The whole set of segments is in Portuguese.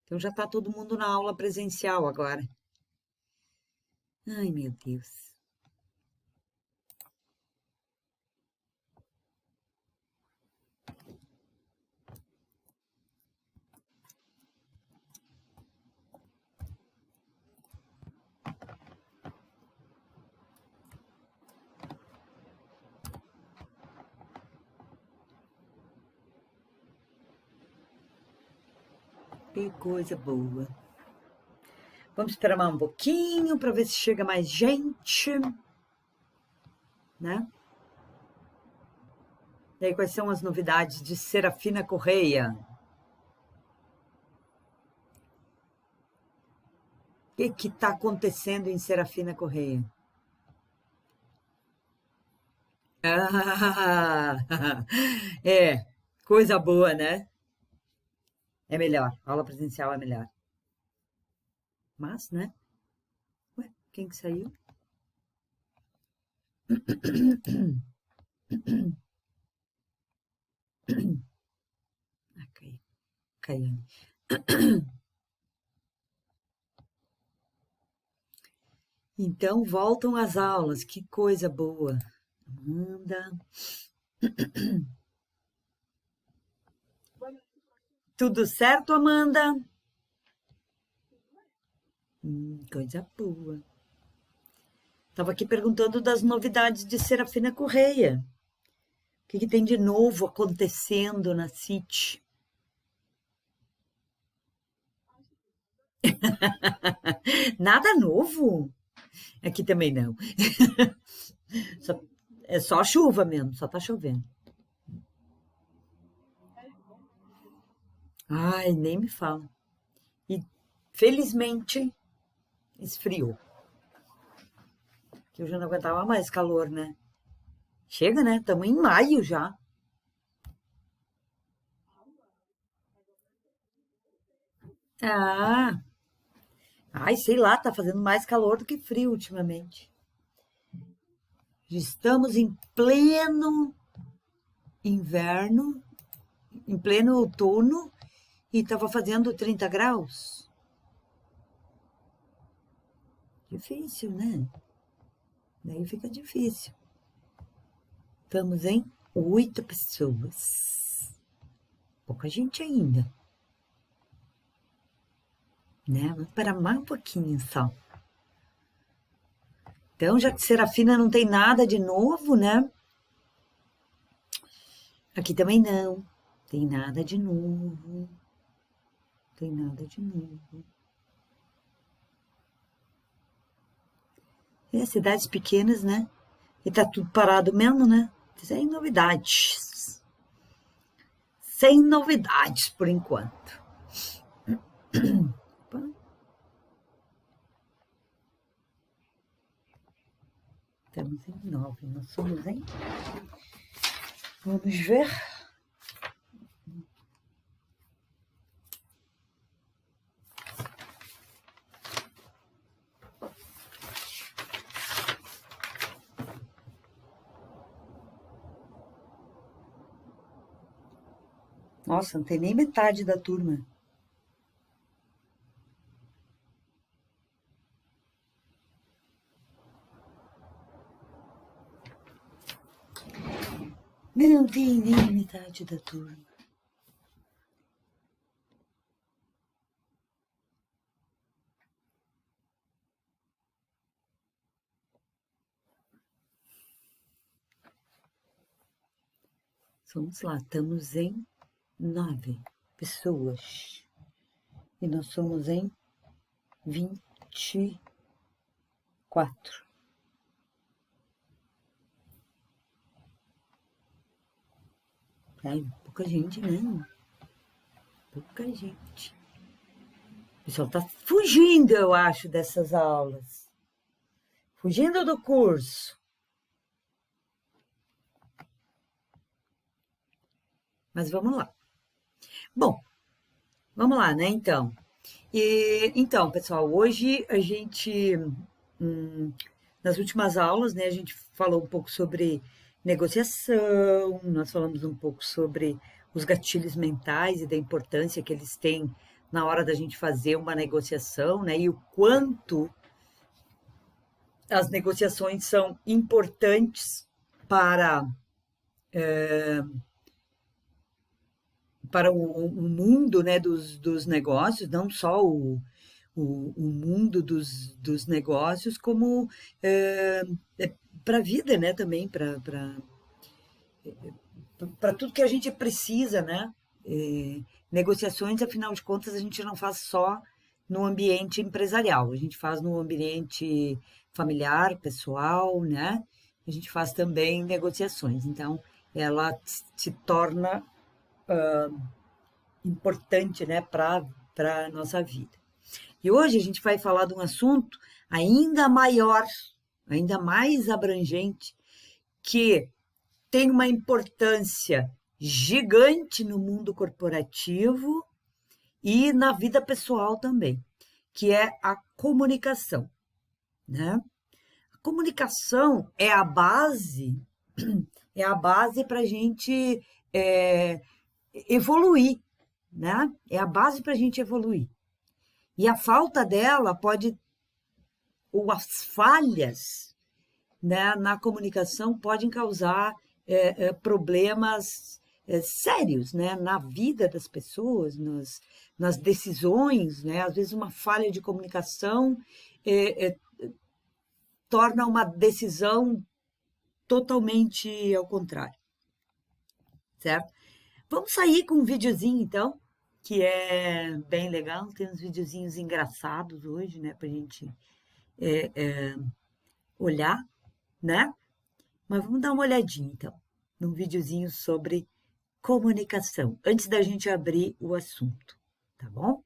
Então já está todo mundo na aula presencial agora. Ai, meu Deus. Que coisa boa. Vamos esperar mais um pouquinho para ver se chega mais gente, né? E aí, quais são as novidades de Serafina Correia? O que está acontecendo em Serafina Correia? Ah, é, coisa boa, né? É melhor, aula presencial é melhor. Mas, né? Ué, quem que saiu? Ah, caiu. Então, voltam as aulas, que coisa boa. Amanda. Tudo certo, Amanda? Coisa boa. Estava aqui perguntando das novidades de Serafina Correia. O que tem de novo acontecendo na City? Nada novo? Aqui também não. É só chuva mesmo, só tá chovendo. Ai, nem me fala. E felizmente esfriou. Que eu já não aguentava mais calor, né? Chega, né? Estamos em maio já. Ah, ai, sei lá, tá fazendo mais calor do que frio ultimamente. Estamos em pleno inverno, em pleno outono, e estava fazendo 30 graus. Difícil, né? Daí fica difícil. Estamos em 8 pessoas. Pouca gente ainda. Né? Vamos parar mais um pouquinho só. Então, já que Serafina não tem nada de novo, né? Aqui também não. Tem nada de novo. Tem nada de novo. É, cidades pequenas, né? E tá tudo parado mesmo, né? Sem novidades. Sem novidades por enquanto. Opa. Estamos em 9. Nós somos em. Vamos ver. Nossa, não tem nem metade da turma. Não tem nem metade da turma. Vamos lá, estamos em 9 pessoas. E nós somos em 24. Ai, pouca gente, né? Pouca gente. O pessoal tá fugindo, eu acho, dessas aulas. Fugindo do curso. Mas vamos lá. Bom, vamos lá, né, então. Então, pessoal, hoje a gente, nas últimas aulas, né, a gente falou um pouco sobre negociação, nós falamos um pouco sobre os gatilhos mentais e da importância que eles têm na hora da gente fazer uma negociação, né? E o quanto as negociações são importantes para, para o mundo, né, dos negócios, não só o mundo dos negócios, como é, para a vida, né, também, para tudo que a gente precisa, né? Negociações, afinal de contas, a gente não faz só no ambiente empresarial, a gente faz no ambiente familiar, pessoal, né? A gente faz também negociações. Então, ela se torna importante, né, para a nossa vida. E hoje a gente vai falar de um assunto ainda maior, ainda mais abrangente, que tem uma importância gigante no mundo corporativo e na vida pessoal também, que é a comunicação, né? A comunicação é a base para a gente é, evoluir, né? É a base para a gente evoluir. E a falta dela pode, ou as falhas, né, na comunicação podem causar problemas sérios, né, na vida das pessoas, nas decisões, né? Às vezes uma falha de comunicação torna uma decisão totalmente ao contrário, certo? Vamos sair com um videozinho, então, que é bem legal. Tem uns videozinhos engraçados hoje, né, pra gente olhar, né? Mas vamos dar uma olhadinha, então, num videozinho sobre comunicação, antes da gente abrir o assunto, tá bom?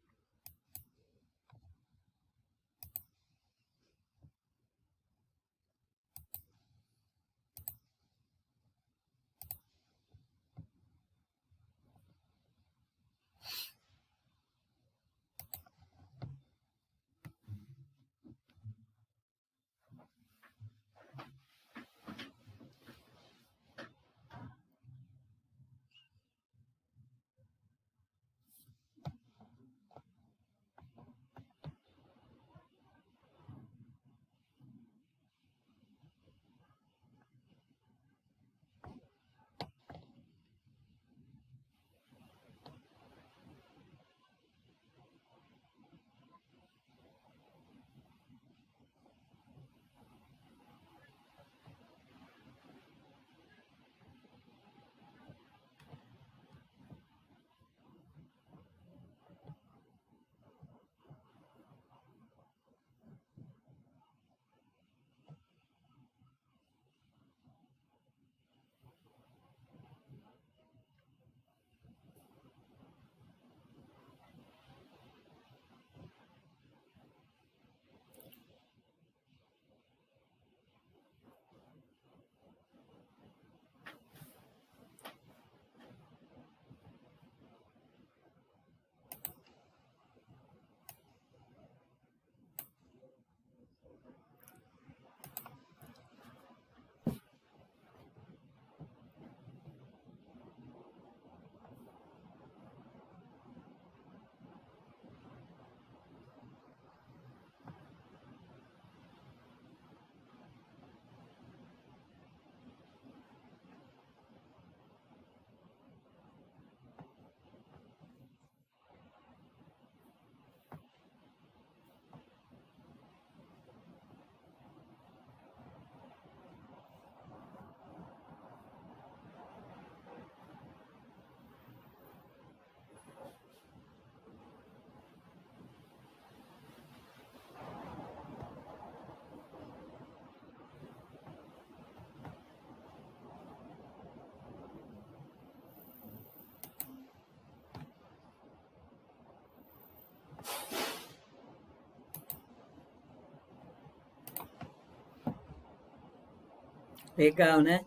Legal, né?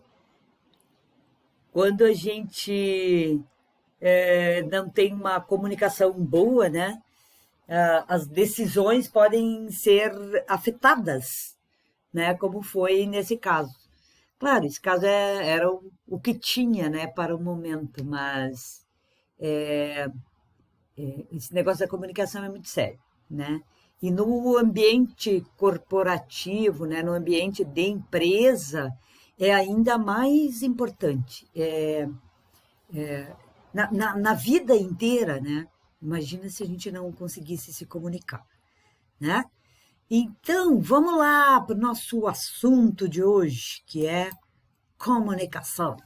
Quando a gente não tem uma comunicação boa, né? As decisões podem ser afetadas, né? Como foi nesse caso. Claro, esse caso era o que tinha, né, para o momento, mas esse negócio da comunicação é muito sério, né? E no ambiente corporativo, né, no ambiente de empresa, é ainda mais importante. Na vida inteira, né? Imagina se a gente não conseguisse se comunicar, né? Então, vamos lá para o nosso assunto de hoje, que é comunicação.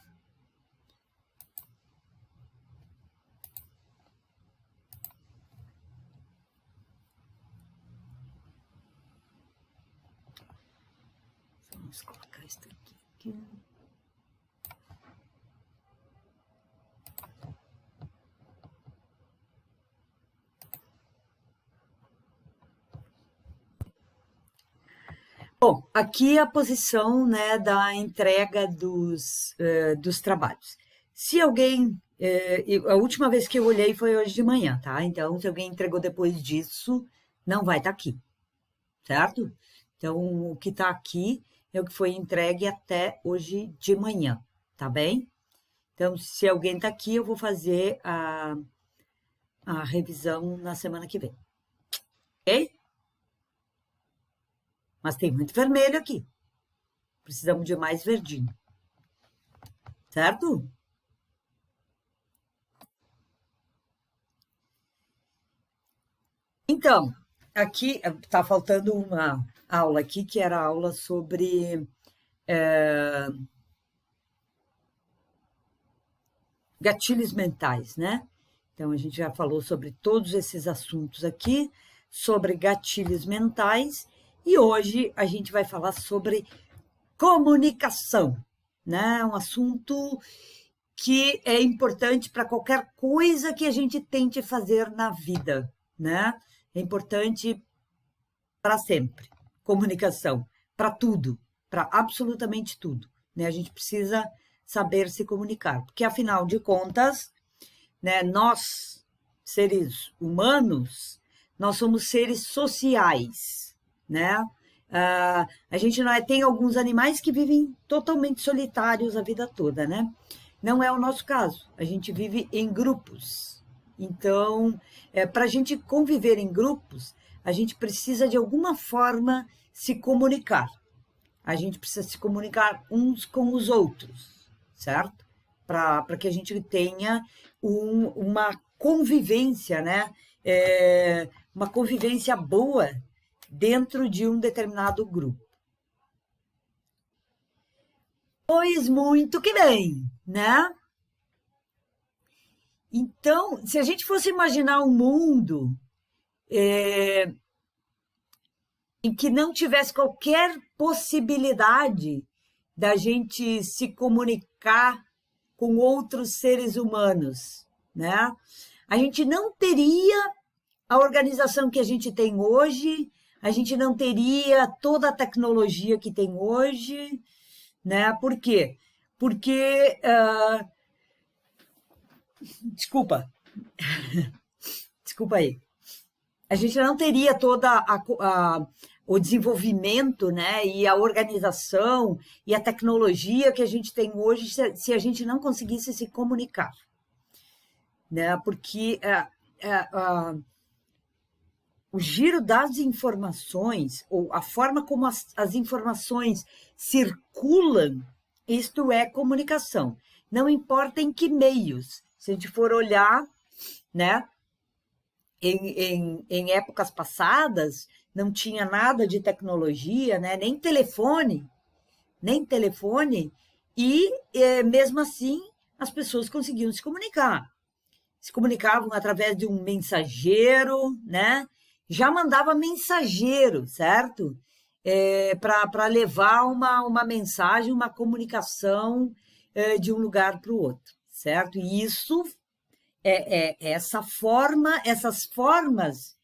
Vamos colocar isso aqui. Bom, aqui é a posição, né, da entrega dos trabalhos. Se alguém. A última vez que eu olhei foi hoje de manhã, tá? Então, se alguém entregou depois disso, não vai estar aqui, certo? Então, o que está aqui é o que foi entregue até hoje de manhã, tá bem? Então, se alguém está aqui, eu vou fazer a revisão na semana que vem, ok? Mas tem muito vermelho aqui. Precisamos de mais verdinho, certo? Então, aqui está faltando uma aula aqui, que era a aula sobre gatilhos mentais, né? Então, a gente já falou sobre todos esses assuntos aqui, sobre gatilhos mentais, e hoje a gente vai falar sobre comunicação, né? Um assunto que é importante para qualquer coisa que a gente tente fazer na vida, né? É importante para sempre. Comunicação, para tudo, para absolutamente tudo, né? A gente precisa saber se comunicar, porque afinal de contas, né, nós, seres humanos, nós somos seres sociais, né? A gente não é, tem alguns animais que vivem totalmente solitários a vida toda, né? Não é o nosso caso. A gente vive em grupos. Então, para a gente conviver em grupos, a gente precisa de alguma forma se comunicar. A gente precisa se comunicar uns com os outros, certo? Para que a gente tenha uma convivência, né? Uma convivência boa dentro de um determinado grupo. Pois muito que bem, né? Então, se a gente fosse imaginar um mundo em que não tivesse qualquer possibilidade da gente se comunicar com outros seres humanos, né? A gente não teria a organização que a gente tem hoje, a gente não teria toda a tecnologia que tem hoje, né? Por quê? Porque, desculpa, desculpa aí. A gente não teria toda o desenvolvimento, né, e a organização e a tecnologia que a gente tem hoje se a gente não conseguisse se comunicar, né? Porque o giro das informações, ou a forma como as informações circulam, isto é comunicação. Não importa em que meios. Se a gente for olhar, né, em épocas passadas, não tinha nada de tecnologia, né, nem telefone, e mesmo assim as pessoas conseguiam se comunicar. Se comunicavam através de um mensageiro, né? Já mandava mensageiro, certo? Para levar uma mensagem, uma comunicação de um lugar para o outro, certo? E isso essas formas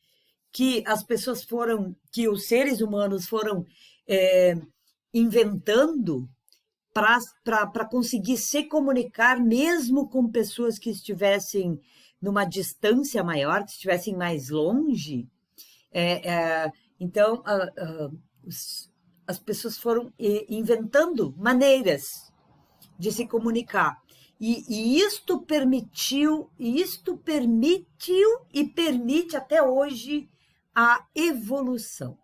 que as pessoas foram, que os seres humanos foram inventando para conseguir se comunicar mesmo com pessoas que estivessem numa distância maior, que estivessem mais longe. Então, as pessoas foram inventando maneiras de se comunicar. E isto permitiu e permite até hoje a evolução,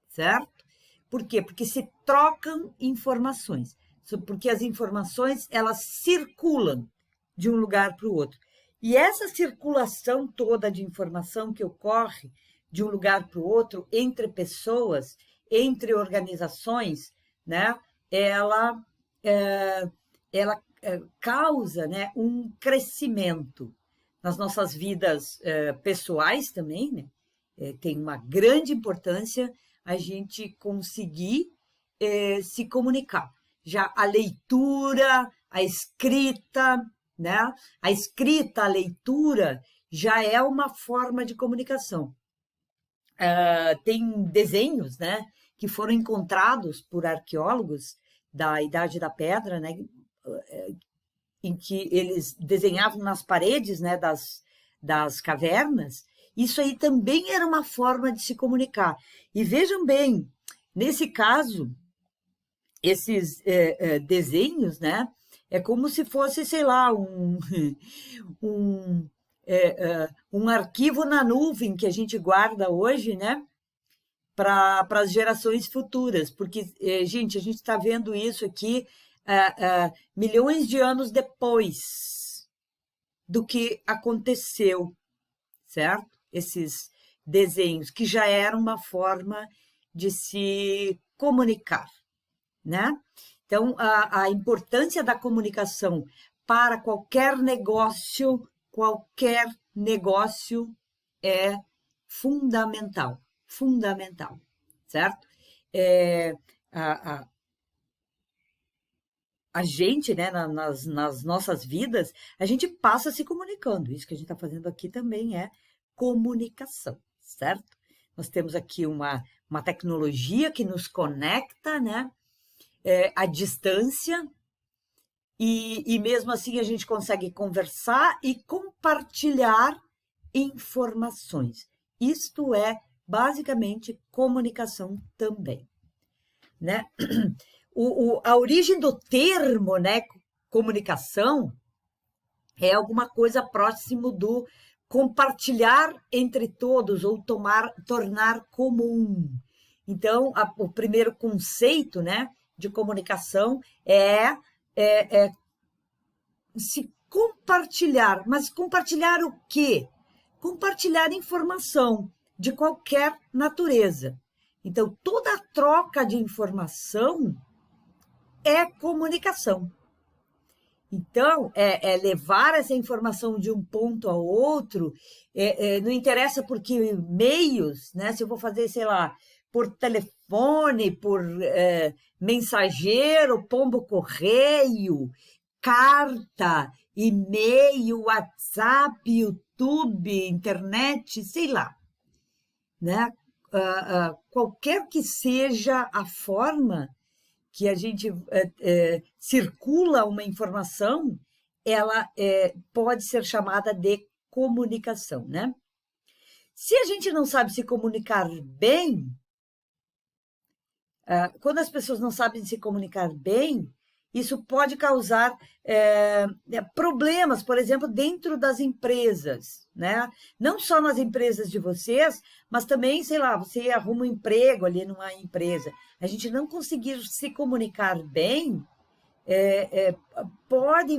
certo? Por quê? Porque se trocam informações, porque as informações elas circulam de um lugar para o outro. E essa circulação toda de informação que ocorre de um lugar para o outro, entre pessoas, entre organizações, né, ela, ela causa, né, um crescimento nas nossas vidas pessoais também, né? Tem uma grande importância a gente conseguir se comunicar. Já a leitura, a escrita, né? A escrita, a leitura já é uma forma de comunicação. Tem desenhos, né, que foram encontrados por arqueólogos da Idade da Pedra, né, em que eles desenhavam nas paredes, né, das cavernas. Isso aí também era uma forma de se comunicar. E vejam bem, nesse caso, esses desenhos, né, é como se fosse, sei lá, um arquivo na nuvem que a gente guarda hoje, né, para as gerações futuras, porque, gente, a gente está vendo isso aqui milhões de anos depois do que aconteceu, certo? Esses desenhos, que já era uma forma de se comunicar, né? Então, a importância da comunicação para qualquer negócio é fundamental, fundamental, certo? A gente, né, nas nossas vidas, a gente passa se comunicando. Isso que a gente está fazendo aqui também é comunicação, certo? Nós temos aqui uma tecnologia que nos conecta, né, à distância, e mesmo assim a gente consegue conversar e compartilhar informações. Isto é basicamente comunicação também, né? A origem do termo, né, comunicação, é alguma coisa próximo do compartilhar entre todos ou tornar comum. Então, o primeiro conceito, né, de comunicação é se compartilhar. Mas compartilhar o quê? Compartilhar informação de qualquer natureza. Então, toda a troca de informação é comunicação. Então, levar essa informação de um ponto ao outro, não interessa por que meios, né? Se eu vou fazer, sei lá, por telefone, por mensageiro, pombo-correio, carta, e-mail, WhatsApp, YouTube, internet, sei lá, né? Qualquer que seja a forma que a gente circula uma informação, ela pode ser chamada de comunicação, né? Se a gente não sabe se comunicar bem, quando as pessoas não sabem se comunicar bem, isso pode causar problemas, por exemplo, dentro das empresas, né? Não só nas empresas de vocês, mas também, sei lá, você arruma um emprego ali numa empresa. A gente não conseguir se comunicar bem pode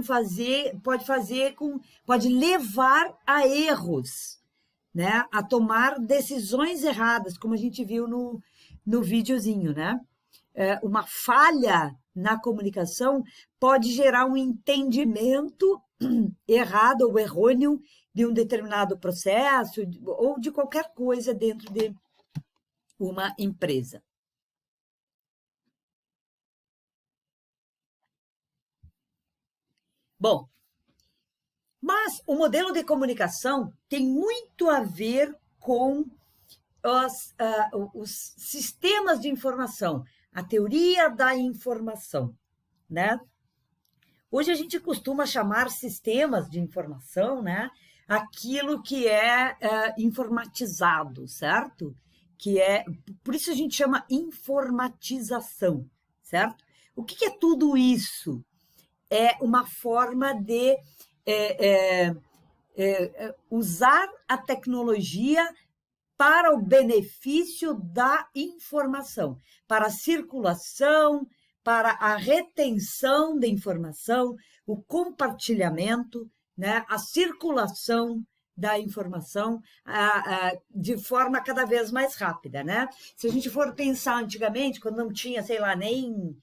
levar a erros, né? A tomar decisões erradas, como a gente viu no videozinho, né? Uma falha na comunicação pode gerar um entendimento errado ou errôneo de um determinado processo ou de qualquer coisa dentro de uma empresa. Bom, mas o modelo de comunicação tem muito a ver com os sistemas de informação, a teoria da informação, né? Hoje a gente costuma chamar sistemas de informação, né, aquilo que é informatizado, certo? Por isso a gente chama informatização, certo? O que é tudo isso? é uma forma de usar a tecnologia para o benefício da informação, para a circulação, para a retenção da informação, o compartilhamento, né, a circulação da informação de forma cada vez mais rápida, né? Se a gente for pensar antigamente, quando não tinha, sei lá, nem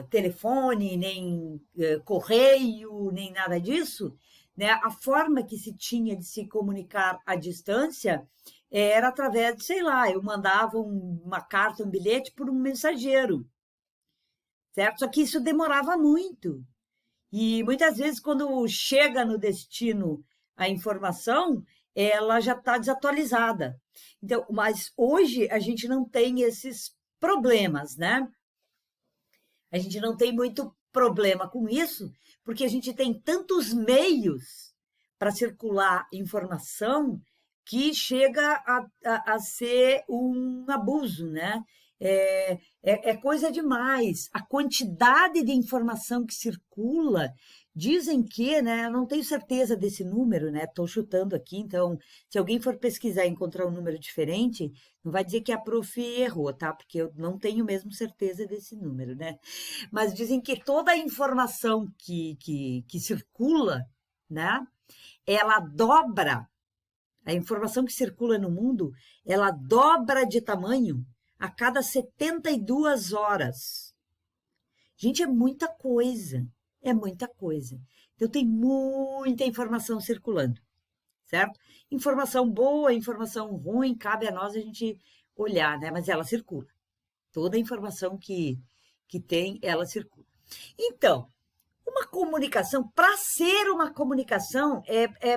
telefone, nem correio, nem nada disso, né? A forma que se tinha de se comunicar à distância era através de, sei lá, eu mandava uma carta, um bilhete por um mensageiro, certo? Só que isso demorava muito. E muitas vezes, quando chega no destino a informação, ela já está desatualizada. Então, mas hoje a gente não tem esses problemas, né? A gente não tem muito problema com isso, porque a gente tem tantos meios para circular informação que chega a ser um abuso, né? É coisa demais. A quantidade de informação que circula, dizem que, né? Eu não tenho certeza desse número, né? Estou chutando aqui, então, se alguém for pesquisar e encontrar um número diferente, não vai dizer que a prof errou, tá? Porque eu não tenho mesmo certeza desse número, né? Mas dizem que toda a informação que circula, né? Ela dobra, a informação que circula no mundo, ela dobra de tamanho a cada 72 horas. Gente, é muita coisa, é muita coisa. Então, tem muita informação circulando, certo? Informação boa, informação ruim, cabe a nós a gente olhar, né? Mas ela circula. Toda a informação que tem, ela circula. Então, uma comunicação, para ser uma comunicação,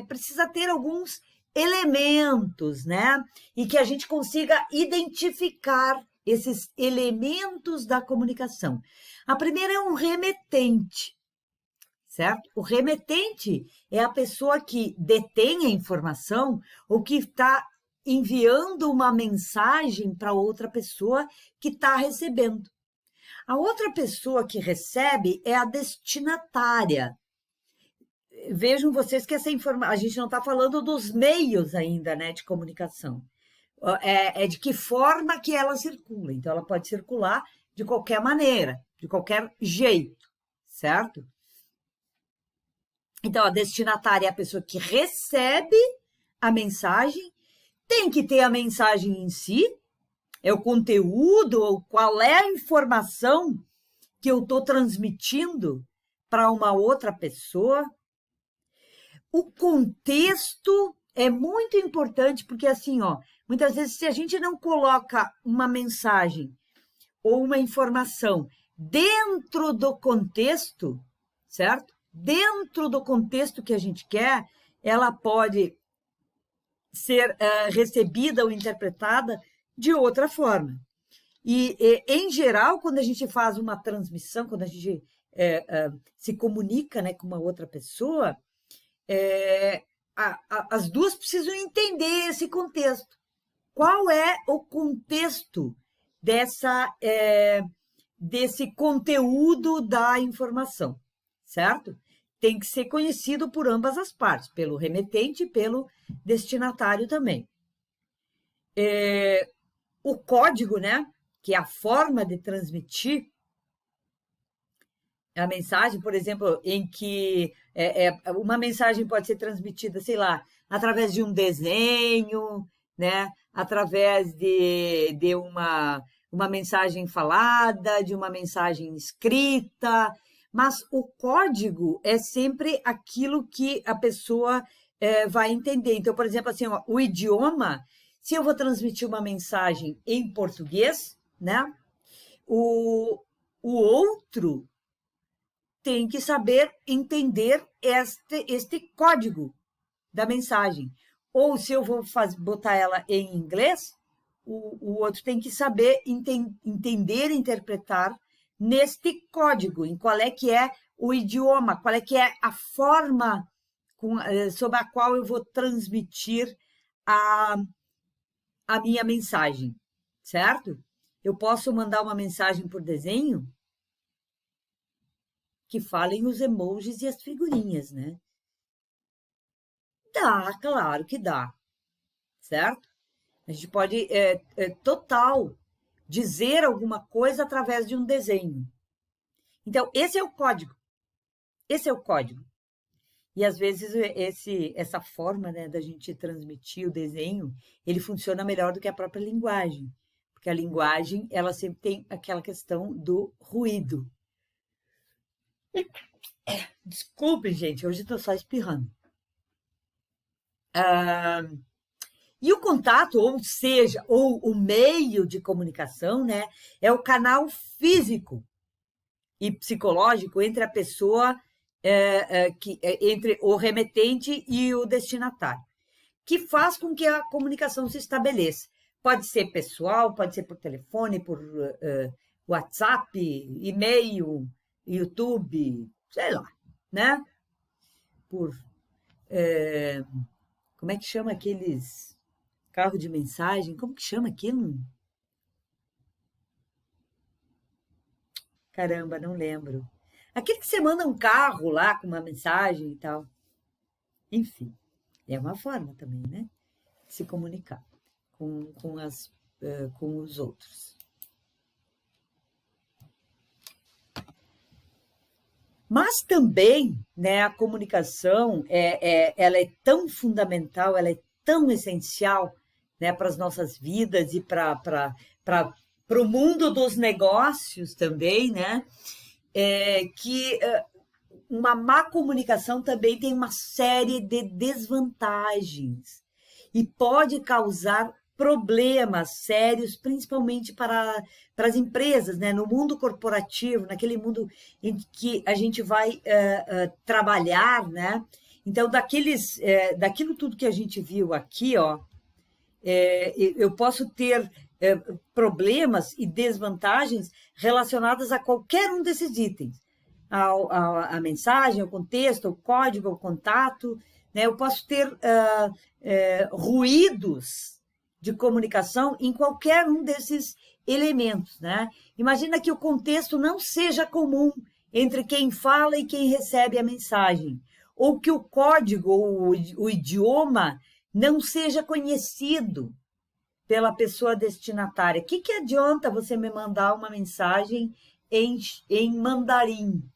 precisa ter alguns elementos, né? E que a gente consiga identificar esses elementos da comunicação. A primeira é um remetente, certo? O remetente é a pessoa que detém a informação ou que está enviando uma mensagem para outra pessoa que está recebendo. A outra pessoa que recebe é a destinatária. Vejam vocês que essa informação, a gente não está falando dos meios ainda, né, de comunicação. É de que forma que ela circula. Então, ela pode circular de qualquer maneira, de qualquer jeito, certo? Então, a destinatária é a pessoa que recebe a mensagem, tem que ter a mensagem em si, é o conteúdo, ou qual é a informação que eu estou transmitindo para uma outra pessoa. O contexto é muito importante, porque assim, ó, muitas vezes, se a gente não coloca uma mensagem ou uma informação dentro do contexto, certo? Dentro do contexto que a gente quer, ela pode ser recebida ou interpretada de outra forma. Em geral, quando a gente faz uma transmissão, quando a gente se comunica, né, com uma outra pessoa, as duas precisam entender esse contexto. Qual é o contexto desse conteúdo da informação, certo? Tem que ser conhecido por ambas as partes, pelo remetente e pelo destinatário também. O código, né, que é a forma de transmitir a mensagem, por exemplo, em que uma mensagem pode ser transmitida, sei lá, através de um desenho, né, através de uma mensagem falada, de uma mensagem escrita, mas o código é sempre aquilo que a pessoa vai entender. Então, por exemplo, assim, ó, o idioma, se eu vou transmitir uma mensagem em português, né, o outro tem que saber entender este código da mensagem. Ou se eu vou botar ela em inglês, o outro tem que saber entender e interpretar neste código, em qual é que é o idioma, qual é que é a forma sobre a qual eu vou transmitir a minha mensagem, certo? Eu posso mandar uma mensagem por desenho? que falem os emojis e as figurinhas, né? Dá, claro que dá, certo? A gente pode, total, dizer alguma coisa através de um desenho. Então, esse é o código. Esse é o código. E às vezes essa forma, né, da gente transmitir o desenho, ele funciona melhor do que a própria linguagem, porque a linguagem ela sempre tem aquela questão do ruído. Desculpe, gente, hoje estou só espirrando. E o contato, ou seja, ou o meio de comunicação, né, é o canal físico e psicológico entre a pessoa, entre o remetente e o destinatário, que faz com que a comunicação se estabeleça. Pode ser pessoal, pode ser por telefone, por WhatsApp, e-mail, YouTube, sei lá, né? Por, como é que chama aqueles carro de mensagem? Como que chama aquilo? Caramba, não lembro. Aquele que você manda um carro lá com uma mensagem e tal. Enfim, é uma forma também, né? De se comunicar com os outros. Mas também, né, a comunicação ela é tão fundamental, ela é tão essencial, né, para as nossas vidas e para o mundo dos negócios também, né, que uma má comunicação também tem uma série de desvantagens e pode causar problemas sérios, principalmente para as empresas, né? No mundo corporativo, naquele mundo em que a gente vai trabalhar, né? Então, daquilo tudo que a gente viu aqui, ó, eu posso ter problemas e desvantagens relacionadas a qualquer um desses itens. A mensagem, o contexto, o código, o contato, né? Eu posso ter ruídos de comunicação em qualquer um desses elementos, né? Imagina que o contexto não seja comum entre quem fala e quem recebe a mensagem, ou que o código ou o idioma não seja conhecido pela pessoa destinatária. O que adianta você me mandar uma mensagem em mandarim?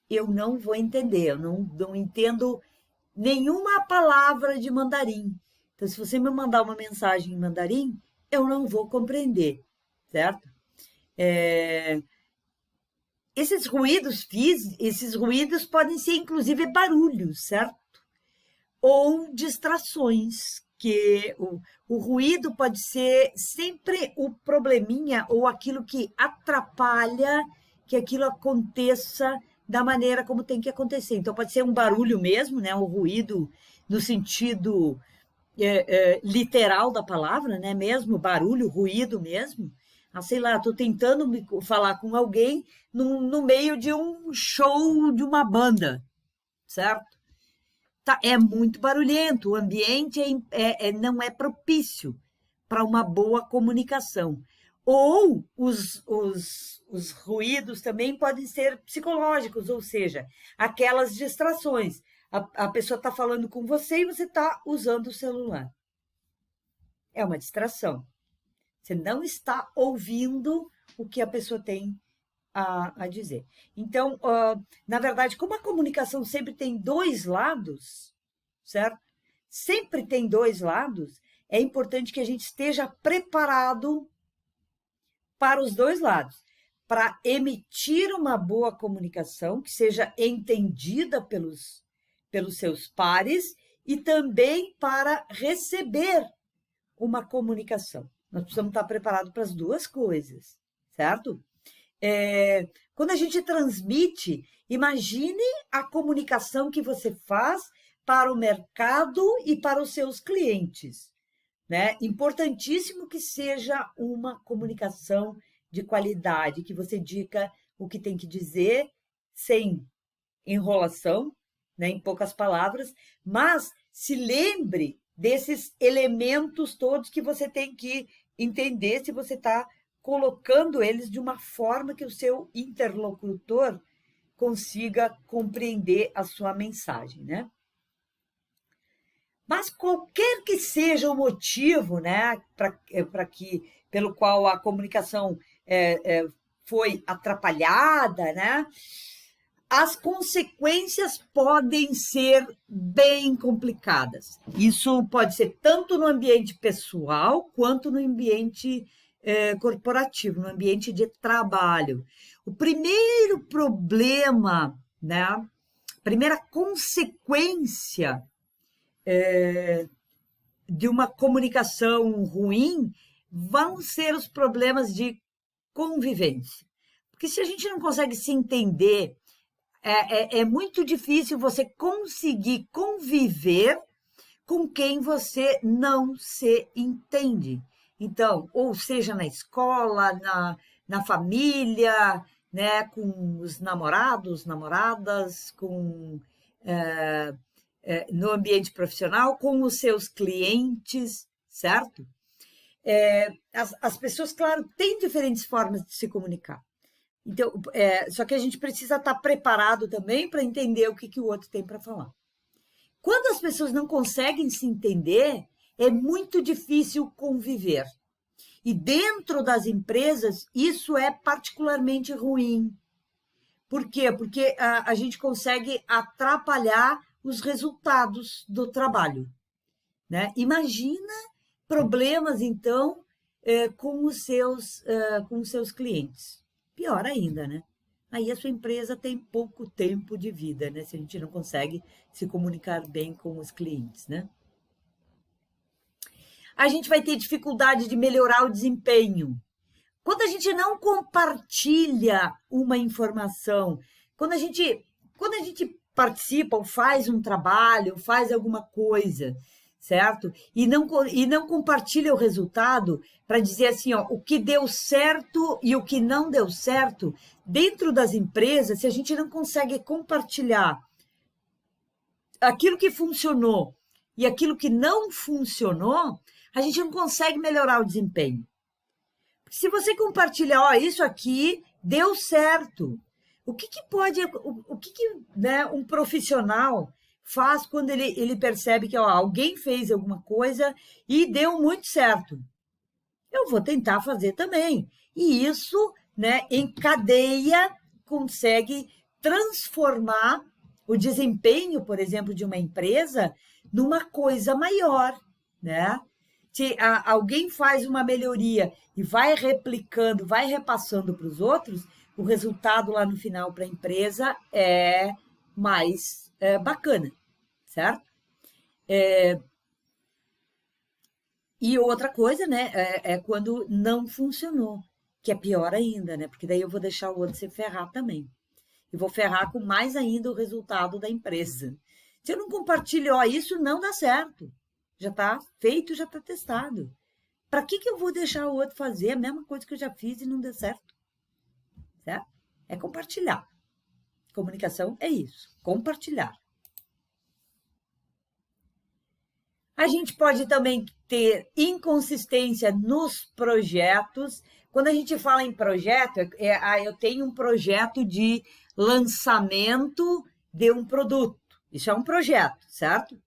Eu não vou entender, eu não entendo nenhuma palavra de mandarim. Então, se você me mandar uma mensagem em mandarim, eu não vou compreender, certo? Esses ruídos podem ser, inclusive, barulhos, certo? Ou distrações, que o ruído pode ser sempre o probleminha ou aquilo que atrapalha que aquilo aconteça da maneira como tem que acontecer. Então, pode ser um barulho mesmo, né? Um ruído no sentido literal da palavra, né? Mesmo barulho, ruído mesmo. Ah, sei lá, estou tentando falar com alguém no meio de um show de uma banda, certo? Tá, é muito barulhento, o ambiente não é propício para uma boa comunicação. Ou os ruídos também podem ser psicológicos, ou seja, aquelas distrações. A pessoa está falando com você e você está usando o celular. É uma distração. Você não está ouvindo o que a pessoa tem a dizer. Então, na verdade, como a comunicação sempre tem dois lados, certo? Sempre tem dois lados, é importante que a gente esteja preparado para os dois lados, para emitir uma boa comunicação que seja entendida pelos seus pares e também para receber uma comunicação. Nós precisamos estar preparados para as duas coisas, certo? Quando a gente transmite, imagine a comunicação que você faz para o mercado e para os seus clientes, né? Importantíssimo que seja uma comunicação de qualidade, que você diga o que tem que dizer sem enrolação, né, em poucas palavras, mas se lembre desses elementos todos que você tem que entender se você está colocando eles de uma forma que o seu interlocutor consiga compreender a sua mensagem, né? Mas qualquer que seja o motivo, né, pelo qual a comunicação foi atrapalhada, né, as consequências podem ser bem complicadas. Isso pode ser tanto no ambiente pessoal quanto no ambiente corporativo, no ambiente de trabalho. O primeiro problema, né, a primeira consequência de uma comunicação ruim vão ser os problemas de convivência. Porque se a gente não consegue se entender, é muito difícil você conseguir conviver com quem você não se entende. Então, ou seja, na escola, na família, né, com os namorados, namoradas, no ambiente profissional, com os seus clientes, certo? As pessoas, claro, têm diferentes formas de se comunicar. Então, só que a gente precisa estar preparado também para entender o que o outro tem para falar. Quando as pessoas não conseguem se entender, é muito difícil conviver. E dentro das empresas, isso é particularmente ruim. Por quê? Porque a gente consegue atrapalhar os resultados do trabalho, né? Imagina problemas, então, com os seus clientes. Pior ainda, né? Aí a sua empresa tem pouco tempo de vida, né? Se a gente não consegue se comunicar bem com os clientes, né? A gente vai ter dificuldade de melhorar o desempenho. Quando a gente não compartilha uma informação, quando a gente participa ou faz um trabalho, faz alguma coisa, certo? E não compartilha o resultado para dizer assim, ó, o que deu certo e o que não deu certo, dentro das empresas, se a gente não consegue compartilhar aquilo que funcionou e aquilo que não funcionou, a gente não consegue melhorar o desempenho. Se você compartilha, ó, isso aqui deu certo. O que né, um profissional faz quando ele percebe que ó, alguém fez alguma coisa e deu muito certo? Eu vou tentar fazer também. E isso, né, em cadeia, consegue transformar o desempenho, por exemplo, de uma empresa numa coisa maior, né? Se alguém faz uma melhoria e vai replicando, vai repassando para os outros, o resultado lá no final para a empresa é mais bacana, certo? E outra coisa, né, é quando não funcionou, que é pior ainda, né? Porque daí eu vou deixar o outro se ferrar também. E vou ferrar com mais ainda o resultado da empresa. Se eu não compartilho, ó, isso não dá certo. Já está feito, já está testado. Para que eu vou deixar o outro fazer a mesma coisa que eu já fiz e não deu certo? Certo? É compartilhar. Comunicação é isso, compartilhar. A gente pode também ter inconsistência nos projetos. Quando a gente fala em projeto, eu tenho um projeto de lançamento de um produto. Isso é um projeto, certo?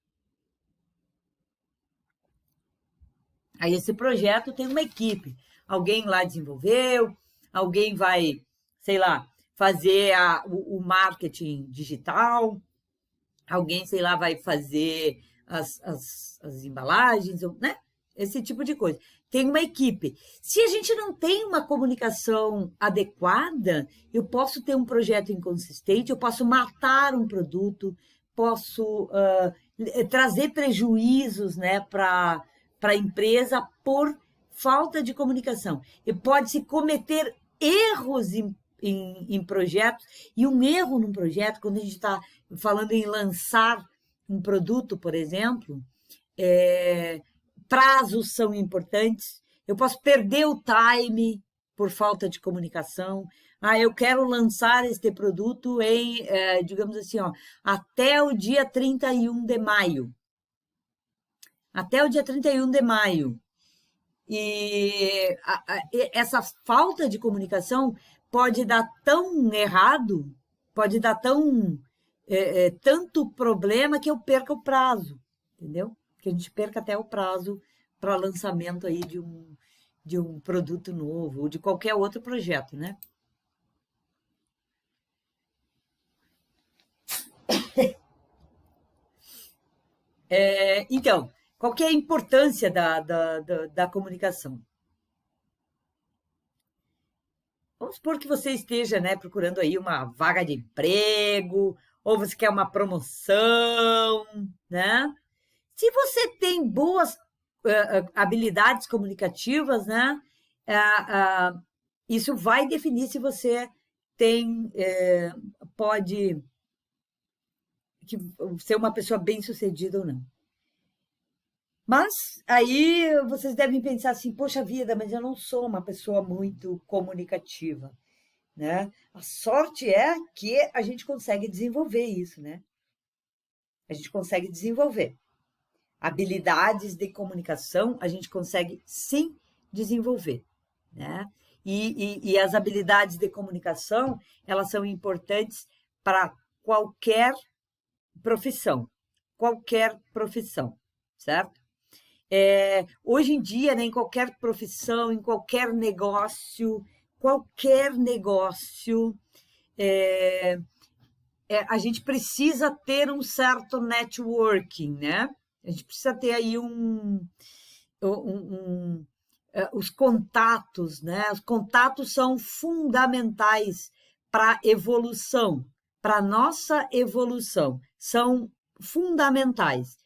Aí esse projeto tem uma equipe. Alguém lá desenvolveu, alguém vai, sei lá, fazer o marketing digital, alguém, sei lá, vai fazer as embalagens, né? Esse tipo de coisa. Tem uma equipe. Se a gente não tem uma comunicação adequada, eu posso ter um projeto inconsistente, eu posso matar um produto, posso trazer prejuízos, né, para a empresa por falta de comunicação. E pode-se cometer erros em projetos, e um erro num projeto, quando a gente está falando em lançar um produto, por exemplo, prazos são importantes. Eu posso perder o time por falta de comunicação. Eu quero lançar este produto em, digamos assim, ó, até o dia 31 de maio. Até o dia 31 de maio. E essa falta de comunicação pode dar tão errado, pode dar tanto problema que eu perca o prazo, entendeu? Que a gente perca até o prazo para lançamento aí de um produto novo, ou de qualquer outro projeto, né? Então, qual que é a importância da comunicação? Vamos supor que você esteja, né, procurando aí uma vaga de emprego, ou você quer uma promoção, né? Se você tem boas habilidades comunicativas, né, isso vai definir se você tem, pode ser uma pessoa bem-sucedida ou não. Mas aí vocês devem pensar assim, poxa vida, mas eu não sou uma pessoa muito comunicativa, né? A sorte é que a gente consegue desenvolver isso, né? A gente consegue desenvolver. Habilidades de comunicação a gente consegue sim desenvolver, né? E as habilidades de comunicação, elas são importantes para qualquer profissão, certo? Hoje em dia, né, em qualquer profissão, em qualquer negócio, é, a gente precisa ter um certo networking, né? A gente precisa ter aí os contatos, né? Os contatos são fundamentais para a evolução, para a nossa evolução, são fundamentais.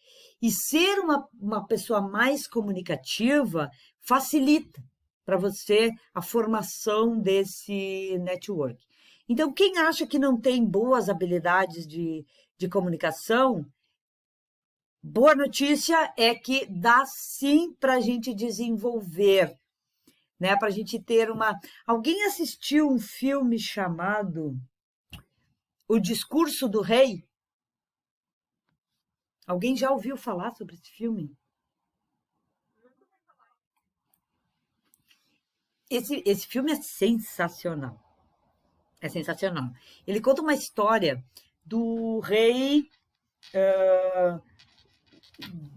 E ser uma pessoa mais comunicativa facilita para você a formação desse network. Então, quem acha que não tem boas habilidades de comunicação, boa notícia é que dá sim para a gente desenvolver, né? Para a gente ter uma. Alguém assistiu um filme chamado O Discurso do Rei? Alguém já ouviu falar sobre esse filme? Esse filme é sensacional. É sensacional. Ele conta uma história do rei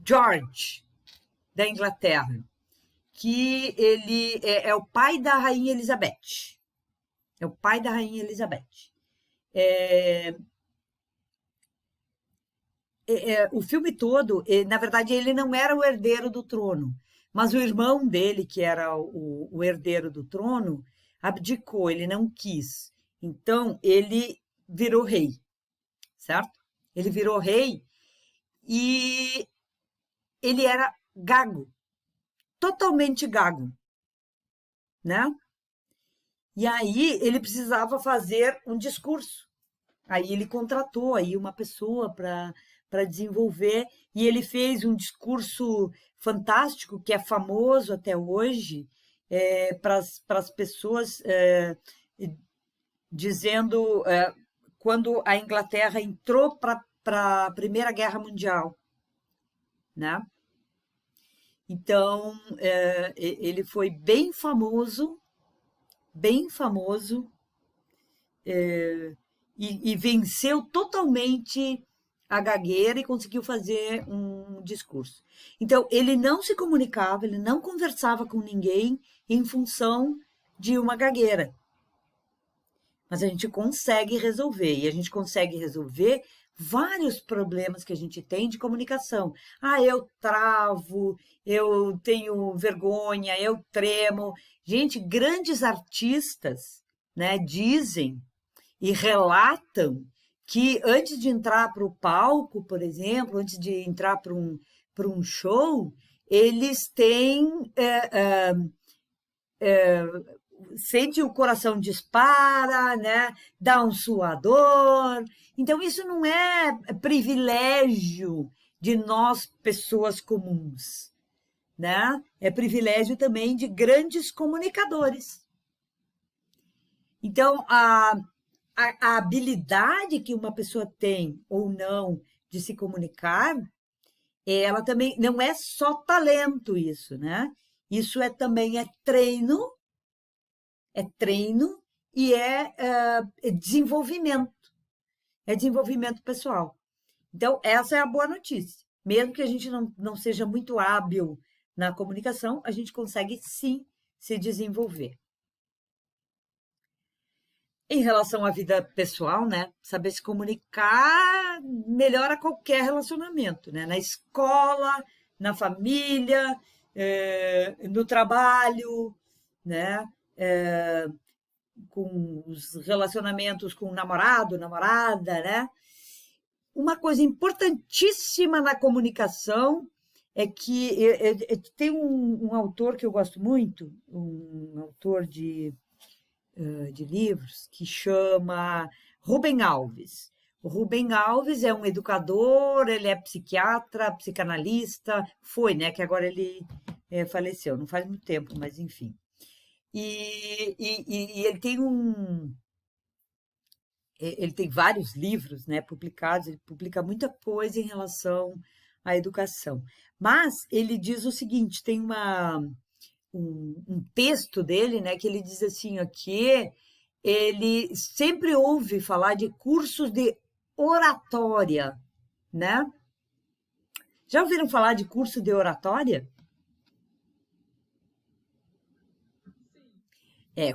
George da Inglaterra, que ele é o pai da rainha Elizabeth. É o pai da rainha Elizabeth. O filme todo, na verdade, ele não era o herdeiro do trono, mas o irmão dele, que era o herdeiro do trono, abdicou, ele não quis. Então, ele virou rei, certo? Ele virou rei e ele era gago, totalmente gago, né? E aí ele precisava fazer um discurso. Aí ele contratou aí uma pessoa para desenvolver e ele fez um discurso fantástico que é famoso até hoje para as pessoas dizendo quando a Inglaterra entrou para a Primeira Guerra Mundial, né? Então ele foi bem famoso e venceu totalmente a gagueira e conseguiu fazer um discurso. Então, ele não se comunicava, ele não conversava com ninguém em função de uma gagueira. Mas a gente consegue resolver, e a gente consegue resolver vários problemas que a gente tem de comunicação. Ah, eu travo, eu tenho vergonha, eu tremo. Gente, grandes artistas, né, dizem e relatam que antes de entrar para o palco, por exemplo, antes de entrar para um show, eles têm sente o coração dispara, né? Dá um suador. Então isso não é privilégio de nós pessoas comuns, né? É privilégio também de grandes comunicadores. Então a habilidade que uma pessoa tem ou não de se comunicar, ela também não é só talento isso, né? Isso também é treino e é desenvolvimento. é desenvolvimento pessoal. Então, essa é a boa notícia. Mesmo que a gente não seja muito hábil na comunicação, a gente consegue sim se desenvolver. Em relação à vida pessoal, né? Saber se comunicar melhora qualquer relacionamento, né? Na escola, na família, no trabalho, né? Com os relacionamentos com o namorado, namorada, né? Uma coisa importantíssima na comunicação é que tem um autor que eu gosto muito, um autor de livros, que chama Rubem Alves. O Rubem Alves é um educador, ele é psiquiatra, psicanalista, foi, né? Que agora ele faleceu, não faz muito tempo, mas enfim. E ele tem ele tem vários livros, né, publicados, ele publica muita coisa em relação à educação. Mas ele diz o seguinte, tem um texto dele, né, que ele diz assim, ó, que ele sempre ouve falar de cursos de oratória, né? Já ouviram falar de curso de oratória?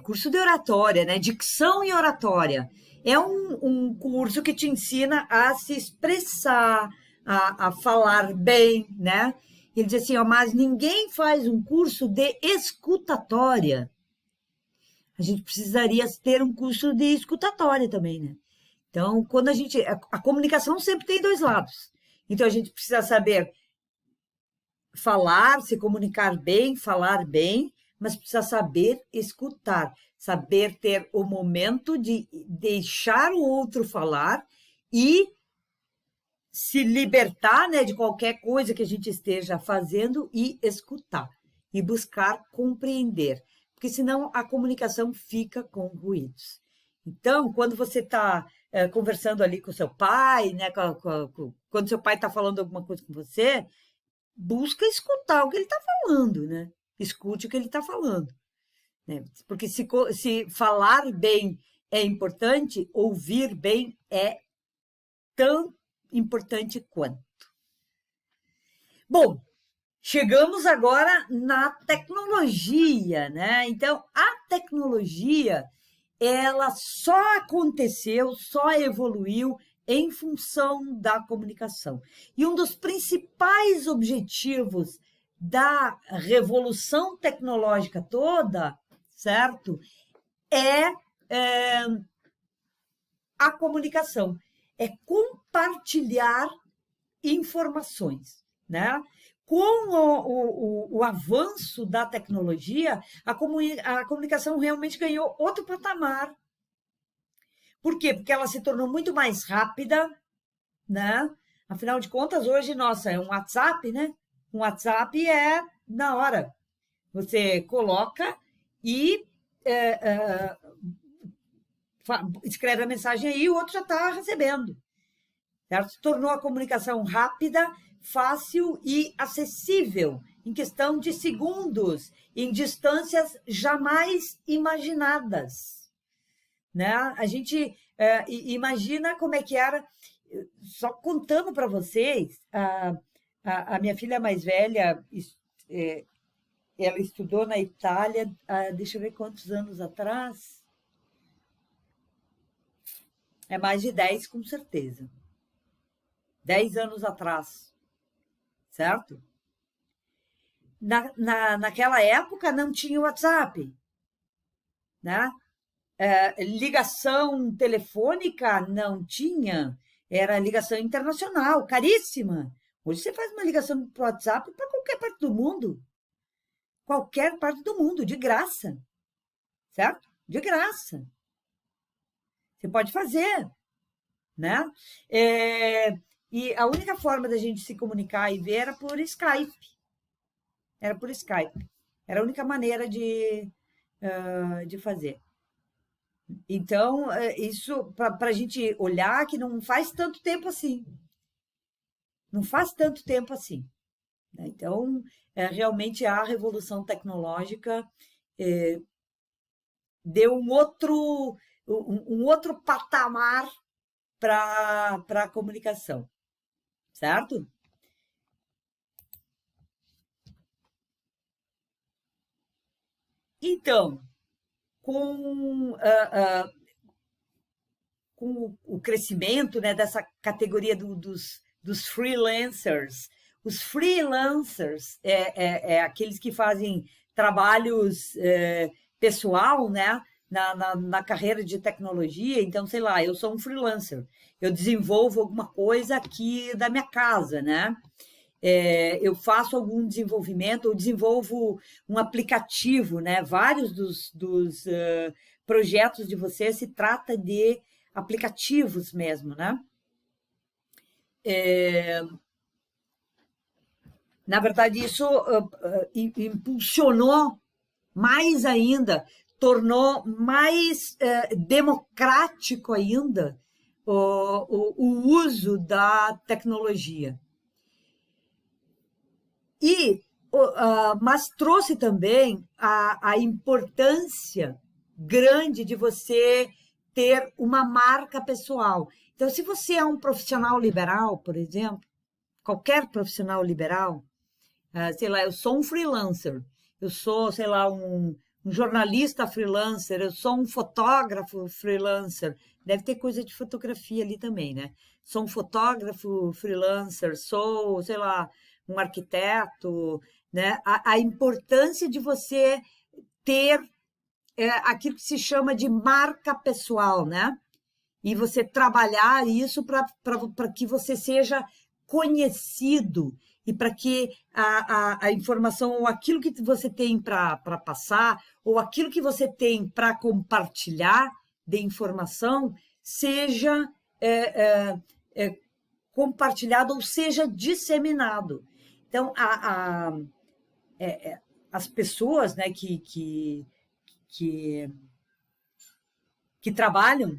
Curso de oratória, né? Dicção e oratória. É um curso que te ensina a se expressar, a falar bem, né? Ele diz assim, ó, mas ninguém faz um curso de escutatória. A gente precisaria ter um curso de escutatória também, né? Então, quando a comunicação sempre tem dois lados. Então, a gente precisa saber falar, se comunicar bem, falar bem, mas precisa saber escutar, saber ter o momento de deixar o outro falar e se libertar, né, de qualquer coisa que a gente esteja fazendo e escutar e buscar compreender, porque senão a comunicação fica com ruídos. Então, quando você está conversando ali com seu pai, né, quando seu pai está falando alguma coisa com você, busca escutar o que ele está falando, né? Escute o que ele está falando. Né? Porque se falar bem é importante, ouvir bem é tão importante quanto. Bom, chegamos agora na tecnologia, né? Então, a tecnologia, ela só aconteceu, só evoluiu em função da comunicação. E um dos principais objetivos da revolução tecnológica toda, certo? É a comunicação, é compartilhar informações, né? Com o avanço da tecnologia, a comunicação realmente ganhou outro patamar. Por quê? Porque ela se tornou muito mais rápida, né? Afinal de contas, hoje, nossa, é um WhatsApp, né? Um WhatsApp é na hora. Você coloca e escreve a mensagem aí e o outro já está recebendo. Certo? Tornou a comunicação rápida, fácil e acessível, em questão de segundos, em distâncias jamais imaginadas. Né? A gente imagina como é que era, só contando para vocês, a minha filha mais velha, ela estudou na Itália, deixa eu ver quantos anos atrás, é mais de 10 com certeza. 10 anos atrás, certo? Naquela época não tinha WhatsApp, né? Ligação telefônica não tinha, era ligação internacional, caríssima. Hoje você faz uma ligação para o WhatsApp para qualquer parte do mundo, de graça, certo? De graça. Você pode fazer, né? E a única forma da gente se comunicar e ver era por Skype. Era por Skype. Era a única maneira de fazer. Então, isso para a gente olhar que não faz tanto tempo assim. Não faz tanto tempo assim. Né? Então, realmente a revolução tecnológica deu um outro patamar para a comunicação, certo? Então, com, com o crescimento, né, dessa categoria dos freelancers, os freelancers é aqueles que fazem trabalhos pessoal, né, na carreira de tecnologia. Então, sei lá, eu sou um freelancer, eu desenvolvo alguma coisa aqui da minha casa, né? Eu faço algum desenvolvimento, eu desenvolvo um aplicativo, né? Vários dos projetos de você se trata de aplicativos mesmo, né? Na verdade, isso impulsionou mais ainda, tornou mais democrático ainda o uso da tecnologia. Mas trouxe também a importância grande de você ter uma marca pessoal. Então, se você é um profissional liberal, por exemplo, qualquer profissional liberal, sei lá, eu sou um freelancer, eu sou, sei lá, um jornalista freelancer, eu sou um fotógrafo freelancer, deve ter coisa de fotografia ali também, né? Sou um fotógrafo freelancer, sou, sei lá, um arquiteto, né? A importância de você ter aquilo que se chama de marca pessoal, né? E você trabalhar isso para que você seja conhecido e para que a informação, ou aquilo que você tem para passar, ou aquilo que você tem para compartilhar de informação, seja compartilhado ou seja disseminado. Então, as pessoas, né, que, que trabalham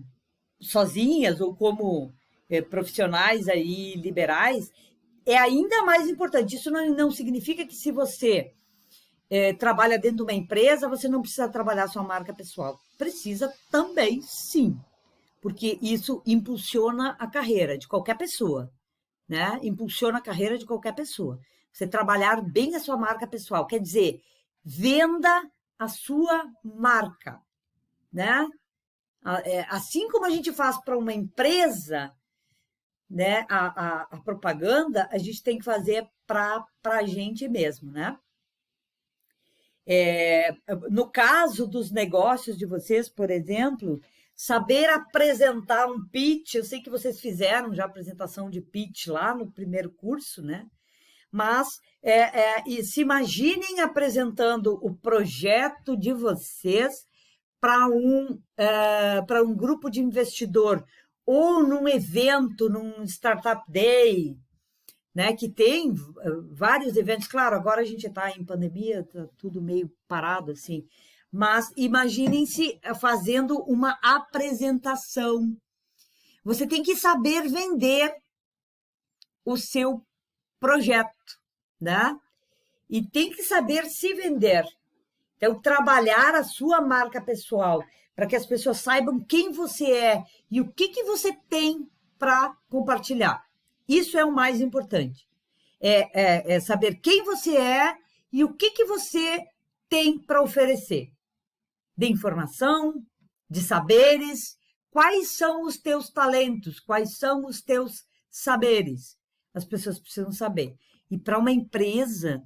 sozinhas ou como profissionais aí liberais, é ainda mais importante. Isso não significa que se você trabalha dentro de uma empresa, você não precisa trabalhar sua marca pessoal. Precisa também, sim, porque isso impulsiona a carreira de qualquer pessoa, né? Impulsiona a carreira de qualquer pessoa. Você trabalhar bem a sua marca pessoal, quer dizer, venda a sua marca, né? Assim como a gente faz para uma empresa, né, a propaganda, a gente tem que fazer para a gente mesmo, né? No caso dos negócios de vocês, por exemplo, saber apresentar um pitch, eu sei que vocês fizeram já apresentação de pitch lá no primeiro curso, né? Mas e se imaginem apresentando o projeto de vocês para um grupo de investidor ou num evento, num Startup Day, né, que tem vários eventos. Claro, agora a gente está em pandemia, está tudo meio parado assim, mas imaginem-se fazendo uma apresentação. Você tem que saber vender o seu projeto, né? E tem que saber se vender. Então, trabalhar a sua marca pessoal para que as pessoas saibam quem você é e o que você tem para compartilhar. Isso é o mais importante. É saber quem você é e o que você tem para oferecer de informação, de saberes, quais são os teus talentos, quais são os teus saberes. As pessoas precisam saber. E para uma empresa,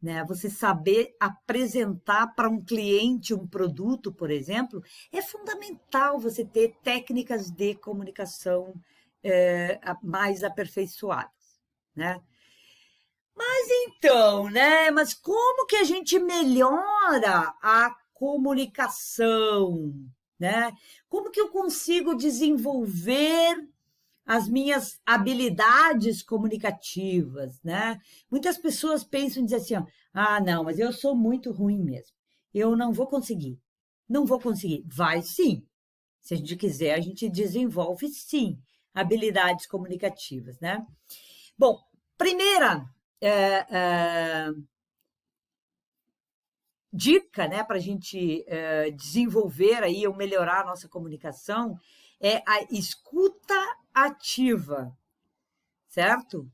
né, você saber apresentar para um cliente um produto, por exemplo, é fundamental você ter técnicas de comunicação mais aperfeiçoadas, né? Então, né? Mas como que a gente melhora a comunicação, né? Como que eu consigo desenvolver as minhas habilidades comunicativas, né? Muitas pessoas pensam em dizer assim, ó, ah, não, mas eu sou muito ruim mesmo. Eu não vou conseguir. Não vou conseguir. Vai sim. Se a gente quiser, a gente desenvolve sim habilidades comunicativas, né? Bom, primeira dica, né, para a gente desenvolver aí ou melhorar a nossa comunicação é a escuta ativa, certo?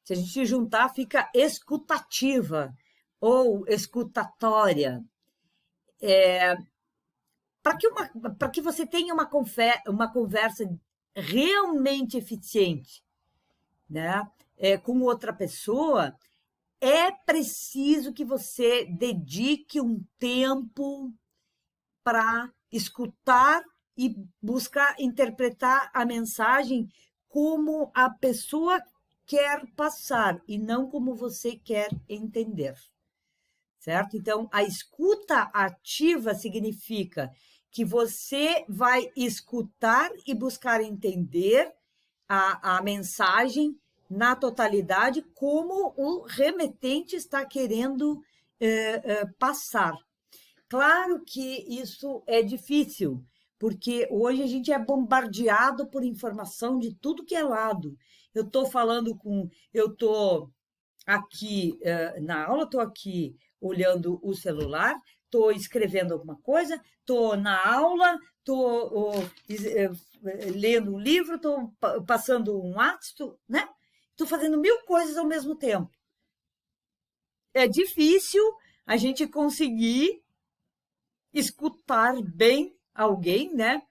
Se a gente juntar, fica escutativa ou escutatória. Para que você tenha uma conversa realmente eficiente, né, com outra pessoa, é preciso que você dedique um tempo para escutar e buscar interpretar a mensagem como a pessoa quer passar e não como você quer entender, certo? Então, a escuta ativa significa que você vai escutar e buscar entender a mensagem na totalidade como o remetente está querendo passar. Claro que isso é difícil, porque hoje a gente é bombardeado por informação de tudo que é lado. Eu estou aqui na aula, estou aqui olhando o celular, estou escrevendo alguma coisa, estou na aula, estou lendo um livro, estou passando um ato, né? Estou fazendo 1000 coisas ao mesmo tempo. É difícil a gente conseguir escutar bem alguém, né?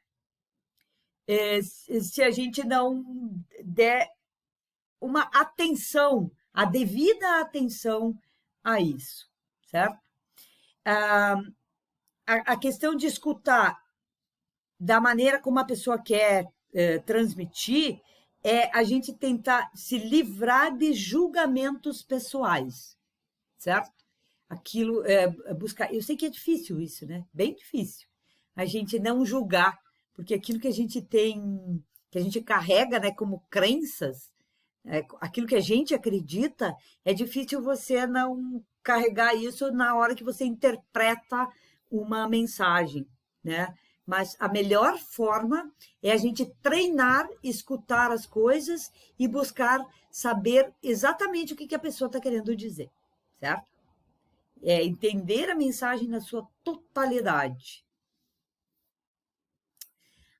Se a gente não der uma atenção, a devida atenção a isso, certo? A questão de escutar da maneira como a pessoa quer transmitir é a gente tentar se livrar de julgamentos pessoais, certo? Aquilo buscar. Eu sei que é difícil isso, né? Bem difícil. A gente não julgar, porque aquilo que a gente tem, que a gente carrega, né, como crenças, aquilo que a gente acredita, é difícil você não carregar isso na hora que você interpreta uma mensagem, né? Mas a melhor forma é a gente treinar, escutar as coisas e buscar saber exatamente o que a pessoa está querendo dizer, certo? É entender a mensagem na sua totalidade.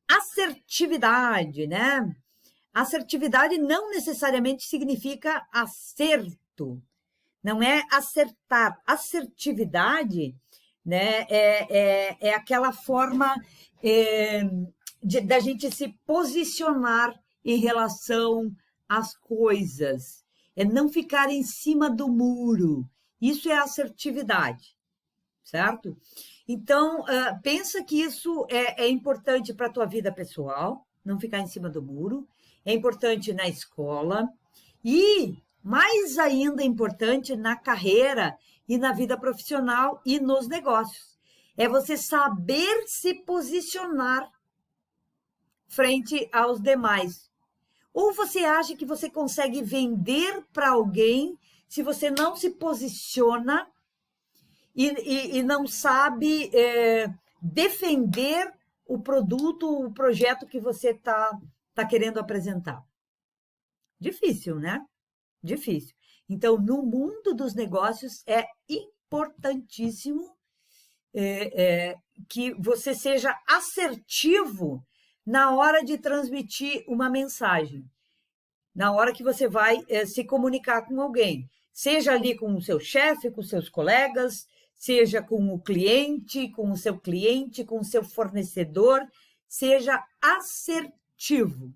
Assertividade, né? Assertividade não necessariamente significa acerto, não é acertar. Assertividade, né, é aquela forma da gente se posicionar em relação às coisas, é não ficar em cima do muro. Isso é assertividade, certo? Então, pensa que isso é importante para a tua vida pessoal, não ficar em cima do muro, é importante na escola e, mais ainda, importante na carreira e na vida profissional e nos negócios. É você saber se posicionar frente aos demais. Ou você acha que você consegue vender para alguém se você não se posiciona e não sabe defender o produto, o projeto que você tá querendo apresentar? Difícil, né? Difícil. Então, no mundo dos negócios, é importantíssimo que você seja assertivo na hora de transmitir uma mensagem, na hora que você vai se comunicar com alguém, seja ali com o seu chefe, com seus colegas, seja com o cliente, com o seu cliente, com o seu fornecedor, seja assertivo.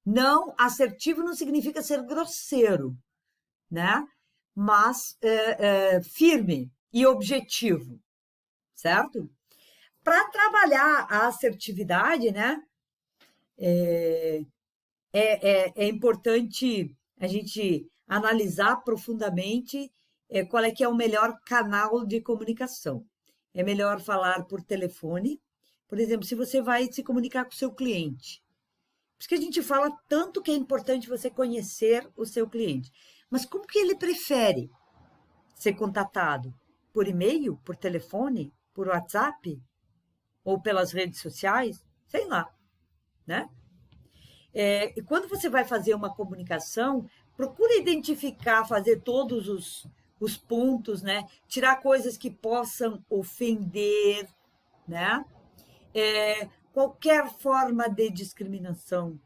Não, assertivo não significa ser grosseiro, né? Mas firme e objetivo, certo? Para trabalhar a assertividade, né? É importante a gente analisar profundamente qual é que é o melhor canal de comunicação. É melhor falar por telefone, por exemplo, se você vai se comunicar com o seu cliente. Por isso que a gente fala tanto que é importante você conhecer o seu cliente. Mas como que ele prefere ser contatado? Por e-mail, por telefone, por WhatsApp? Ou pelas redes sociais? Sei lá, né? E quando você vai fazer uma comunicação, procura identificar, fazer todos os pontos, né? Tirar coisas que possam ofender, né? Qualquer forma de discriminação,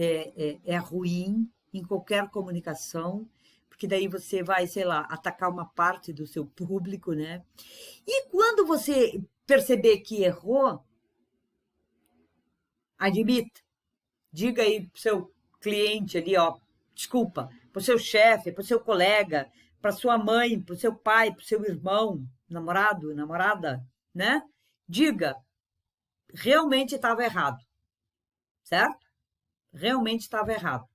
é ruim em qualquer comunicação, porque daí você vai, sei lá, atacar uma parte do seu público, né? E quando você perceber que errou, admita. Diga aí pro seu cliente ali, ó, desculpa, pro seu chefe, pro seu colega, para sua mãe, pro seu pai, pro seu irmão, namorado, namorada, né? Diga, realmente estava errado, certo? Realmente estava errado.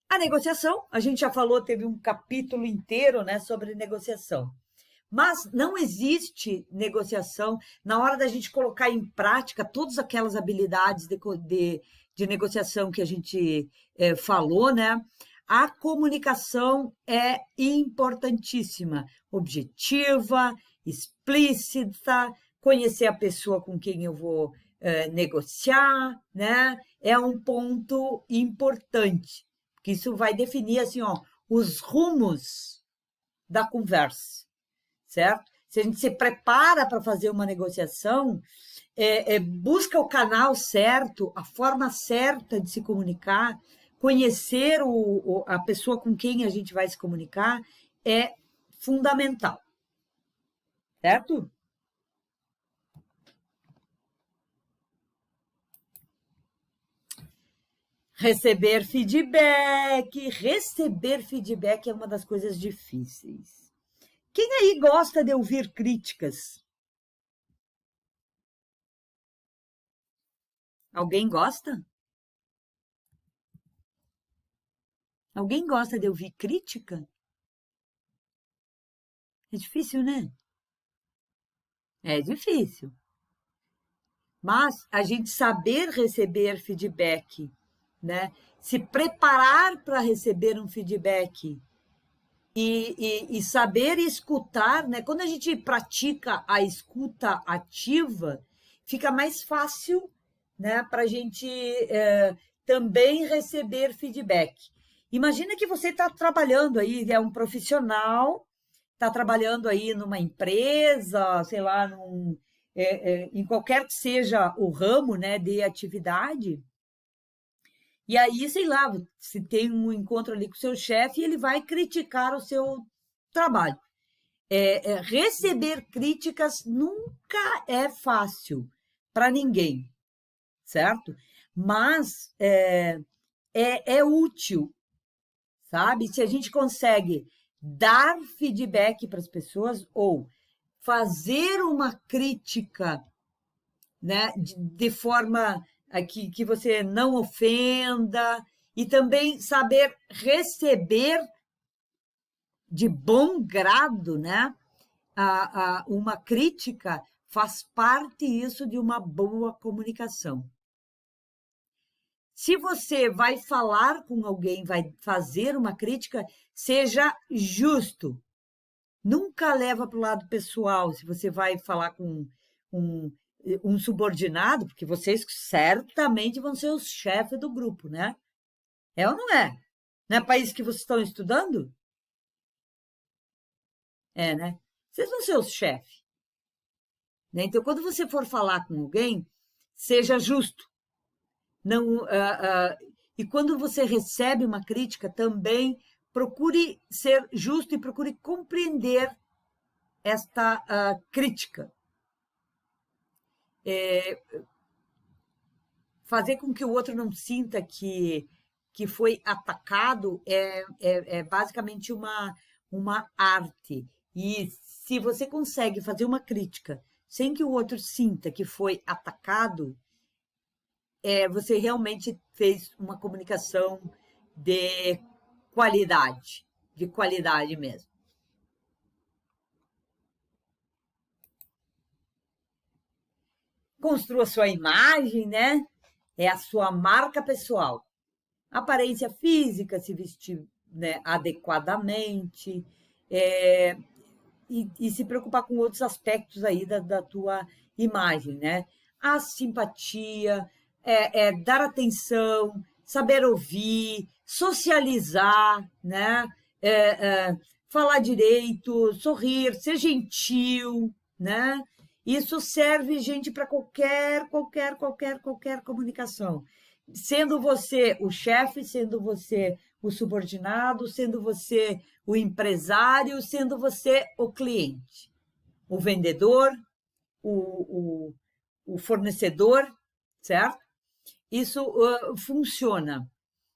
A negociação, a gente já falou, teve um capítulo inteiro, né, sobre negociação. Mas não existe negociação na hora da gente colocar em prática todas aquelas habilidades de negociação que a gente falou, né? A comunicação é importantíssima, objetiva, explícita, conhecer a pessoa com quem eu vou negociar, né? É um ponto importante, porque isso vai definir assim, ó, os rumos da conversa, certo? Se a gente se prepara para fazer uma negociação, busca o canal certo, a forma certa de se comunicar, conhecer a pessoa com quem a gente vai se comunicar é fundamental, certo? Receber feedback é uma das coisas difíceis. Quem aí gosta de ouvir críticas? Alguém gosta? Alguém gosta de ouvir crítica? É difícil, né? É difícil. Mas a gente saber receber feedback, né? Se preparar para receber um feedback e saber escutar, né? Quando a gente pratica a escuta ativa, fica mais fácil, né, para a gente também receber feedback. Imagina que você está trabalhando aí, é um profissional, está trabalhando aí numa empresa, sei lá, em qualquer que seja o ramo, né, de atividade. E aí, sei lá, se tem um encontro ali com o seu chefe, ele vai criticar o seu trabalho. Receber críticas nunca é fácil para ninguém, certo? Mas é útil, sabe? Se a gente consegue dar feedback para as pessoas ou fazer uma crítica, né, de forma que você não ofenda e também saber receber de bom grado, né, uma crítica faz parte isso de uma boa comunicação. Se você vai falar com alguém, vai fazer uma crítica, seja justo. Nunca leva para o lado pessoal. Se você vai falar com um subordinado, porque vocês certamente vão ser os chefes do grupo, né? É ou não é? Não é país que vocês estão estudando? É, né? Vocês vão ser os chefes. Né? Então, quando você for falar com alguém, seja justo. Não, e quando você recebe uma crítica, também procure ser justo e procure compreender esta crítica. Fazer com que o outro não sinta que foi atacado é basicamente uma arte. E se você consegue fazer uma crítica sem que o outro sinta que foi atacado, você realmente fez uma comunicação de qualidade mesmo. Construa sua imagem, né? É a sua marca pessoal. Aparência física, se vestir, né, adequadamente, e se preocupar com outros aspectos aí da tua imagem, né? A simpatia, dar atenção, saber ouvir, socializar, né? Falar direito, sorrir, ser gentil, né? Isso serve, gente, para qualquer comunicação. Sendo você o chefe, sendo você o subordinado, sendo você o empresário, sendo você o cliente, o vendedor, o, o fornecedor, certo? Isso funciona.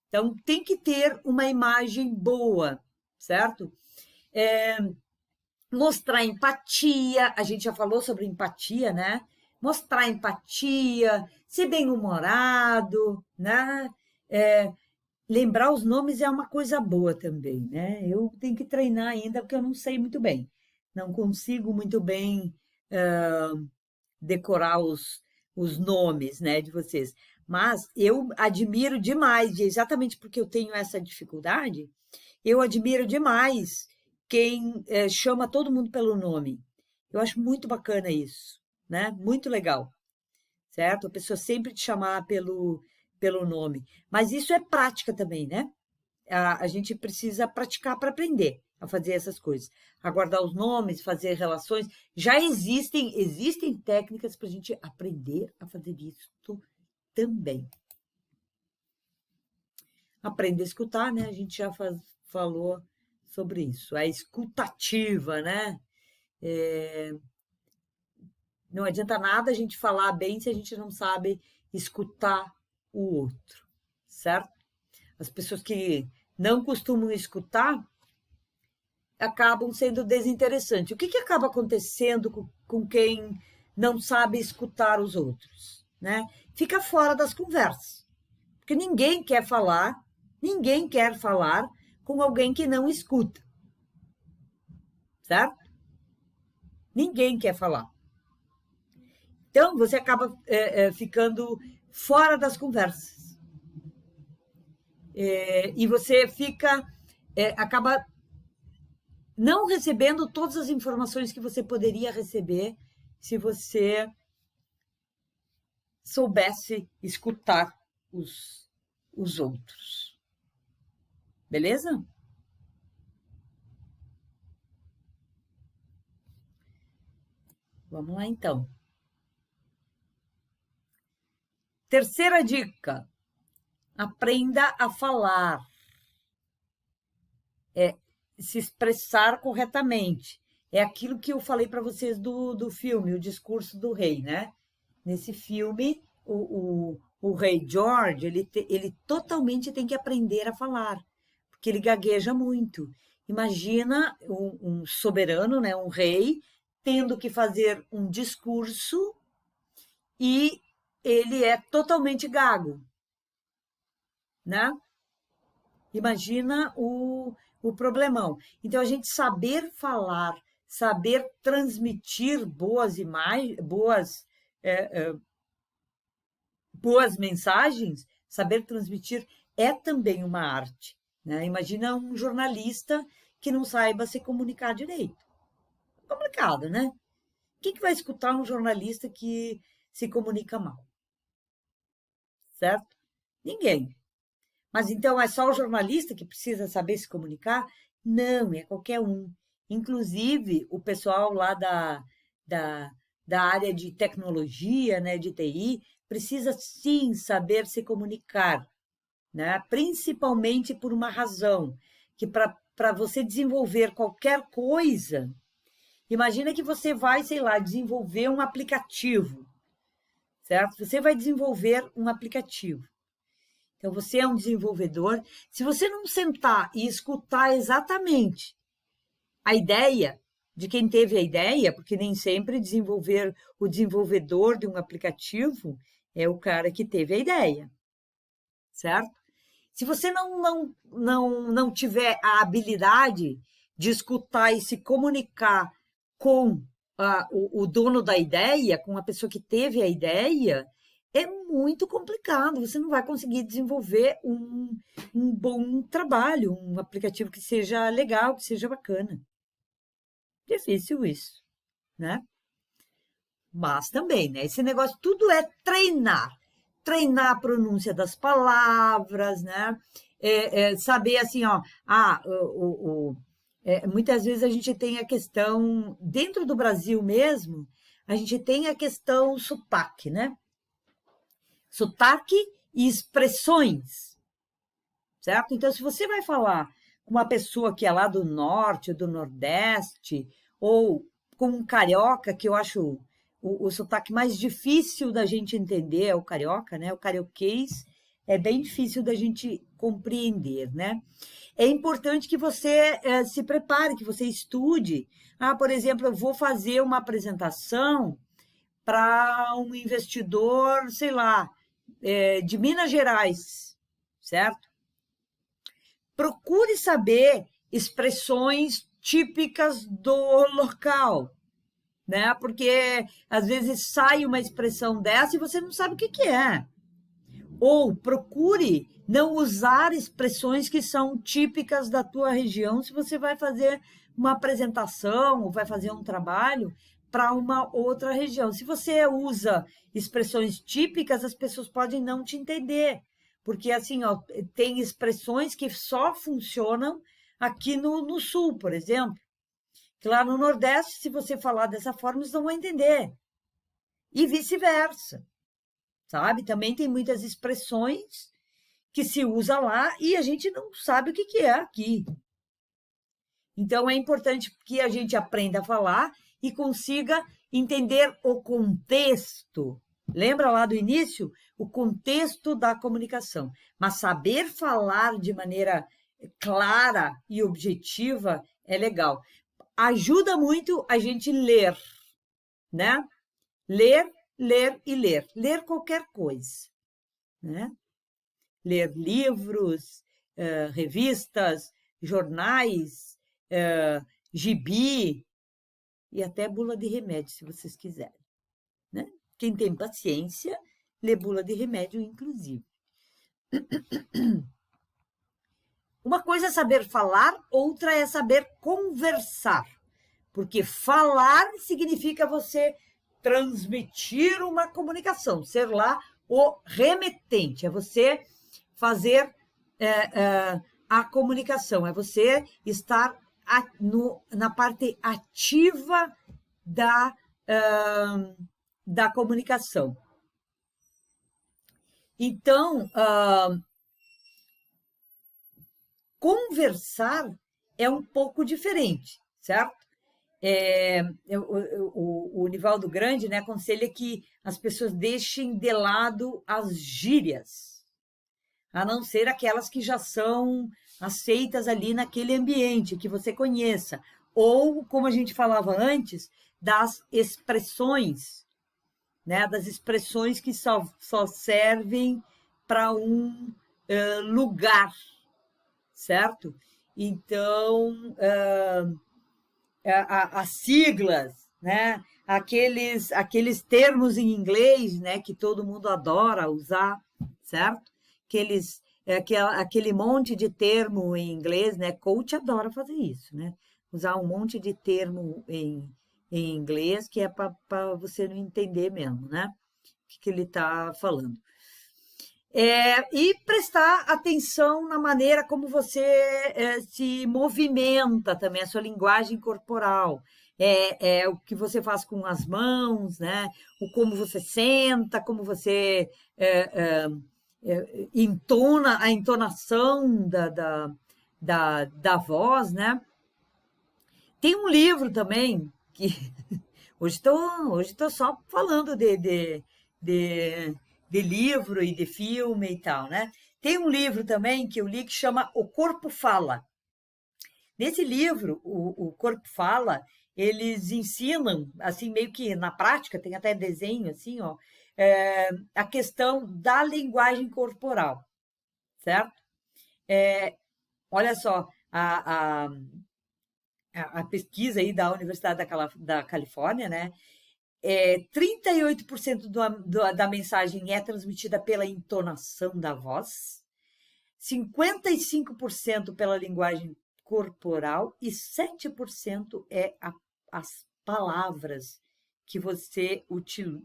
Então, tem que ter uma imagem boa, certo? Mostrar empatia, a gente já falou sobre empatia, né? Mostrar empatia, ser bem-humorado, né? Lembrar os nomes é uma coisa boa também, né? Eu tenho que treinar ainda porque eu não sei muito bem. Não consigo muito bem decorar os nomes, né, de vocês. Mas eu admiro demais, exatamente porque eu tenho essa dificuldade, eu admiro demais quem chama todo mundo pelo nome. Eu acho muito bacana isso, né? Muito legal, certo? A pessoa sempre te chamar pelo nome. Mas isso é prática também, né? A gente precisa praticar para aprender a fazer essas coisas. A guardar os nomes, fazer relações. Já existem técnicas para a gente aprender a fazer isso também. Aprender a escutar, né? A gente já falou sobre isso. A escutativa, né? Não adianta nada a gente falar bem se a gente não sabe escutar o outro, certo? As pessoas que não costumam escutar acabam sendo desinteressantes. O que acaba acontecendo com quem não sabe escutar os outros, né? Fica fora das conversas. Porque ninguém quer falar com alguém que não escuta, certo? Ninguém quer falar. Então, você acaba ficando fora das conversas. E você acaba não recebendo todas as informações que você poderia receber se você soubesse escutar os outros. Beleza? Vamos lá, então. Terceira dica. Aprenda a falar. Se expressar corretamente. É aquilo que eu falei para vocês do filme, O Discurso do Rei, né? Nesse filme, o rei George, ele totalmente tem que aprender a falar, porque ele gagueja muito. Imagina um soberano, né, um rei, tendo que fazer um discurso e ele é totalmente gago, né? Imagina o problemão. Então, a gente saber falar, saber transmitir boas imagens, boas mensagens, saber transmitir é também uma arte, né? Imagina um jornalista que não saiba se comunicar direito. Complicado, né? Quem que vai escutar um jornalista que se comunica mal? Certo? Ninguém. Mas então é só o jornalista que precisa saber se comunicar? Não, é qualquer um. Inclusive, o pessoal lá da, da área de tecnologia, né, de TI, precisa sim saber se comunicar, né? Principalmente por uma razão, que para você desenvolver qualquer coisa, imagina que você vai, sei lá, desenvolver um aplicativo, certo? Você vai desenvolver um aplicativo. Então, você é um desenvolvedor. Se você não sentar e escutar exatamente a ideia de quem teve a ideia, porque nem sempre o desenvolvedor de um aplicativo é o cara que teve a ideia, certo? Se você não tiver a habilidade de escutar e se comunicar com o dono da ideia, com a pessoa que teve a ideia, é muito complicado. Você não vai conseguir desenvolver um bom trabalho, um aplicativo que seja legal, que seja bacana. Difícil isso, né? Mas também, né? Esse negócio tudo é treinar. Treinar a pronúncia das palavras, né? Saber assim, ó, muitas vezes a gente tem a questão, dentro do Brasil mesmo, a gente tem a questão sotaque, né? Sotaque e expressões, certo? Então, se você vai falar com uma pessoa que é lá do norte, do nordeste, ou com um carioca, que eu acho o sotaque mais difícil da gente entender, é o carioca, né? O carioquês é bem difícil da gente compreender, né? É importante que você se prepare, que você estude. Ah, por exemplo, eu vou fazer uma apresentação para um investidor, sei lá, de Minas Gerais, certo? Procure saber expressões típicas do local, né? Porque às vezes sai uma expressão dessa e você não sabe o que que é. Ou procure não usar expressões que são típicas da tua região se você vai fazer uma apresentação ou vai fazer um trabalho para uma outra região. Se você usa expressões típicas, as pessoas podem não te entender, porque assim, ó, tem expressões que só funcionam aqui no sul, por exemplo, que lá no Nordeste, se você falar dessa forma, eles não vão entender. E vice-versa, sabe? Também tem muitas expressões que se usa lá e a gente não sabe o que que é aqui. Então, é importante que a gente aprenda a falar e consiga entender o contexto. Lembra lá do início? O contexto da comunicação. Mas saber falar de maneira clara e objetiva é legal. Ajuda muito a gente ler, né? Ler, ler e ler. Ler qualquer coisa, né? Ler livros, revistas, jornais, gibi e até bula de remédio, se vocês quiserem, né? Quem tem paciência, lê bula de remédio, inclusive. Uma coisa é saber falar, outra é saber conversar. Porque falar significa você transmitir uma comunicação, ser lá o remetente, é você fazer a comunicação, é você estar na parte ativa da comunicação. Então, conversar é um pouco diferente, certo? O Nivaldo Grande, né, aconselha que as pessoas deixem de lado as gírias, a não ser aquelas que já são aceitas ali naquele ambiente que você conheça, ou, como a gente falava antes, das expressões, né, das expressões que só servem para um lugar, certo? Então, as siglas, né? Aqueles termos em inglês, né, que todo mundo adora usar, certo? Aquele monte de termo em inglês, né? Coach adora fazer isso, né? Usar um monte de termo em inglês que é para você não entender mesmo, né? O que ele está falando. E prestar atenção na maneira como você se movimenta também, a sua linguagem corporal. O que você faz com as mãos, né? O como você senta, como você entona, a entonação da voz, né? Tem um livro também que hoje estou só falando de livro e de filme e tal, né? Tem um livro também que eu li que chama O Corpo Fala. Nesse livro, o Corpo Fala, eles ensinam, assim, meio que na prática, tem até desenho, assim, ó, a questão da linguagem corporal, certo? Olha só, a pesquisa aí da Universidade da Califórnia, né? 38% da mensagem é transmitida pela entonação da voz, 55% pela linguagem corporal e 7% as palavras que você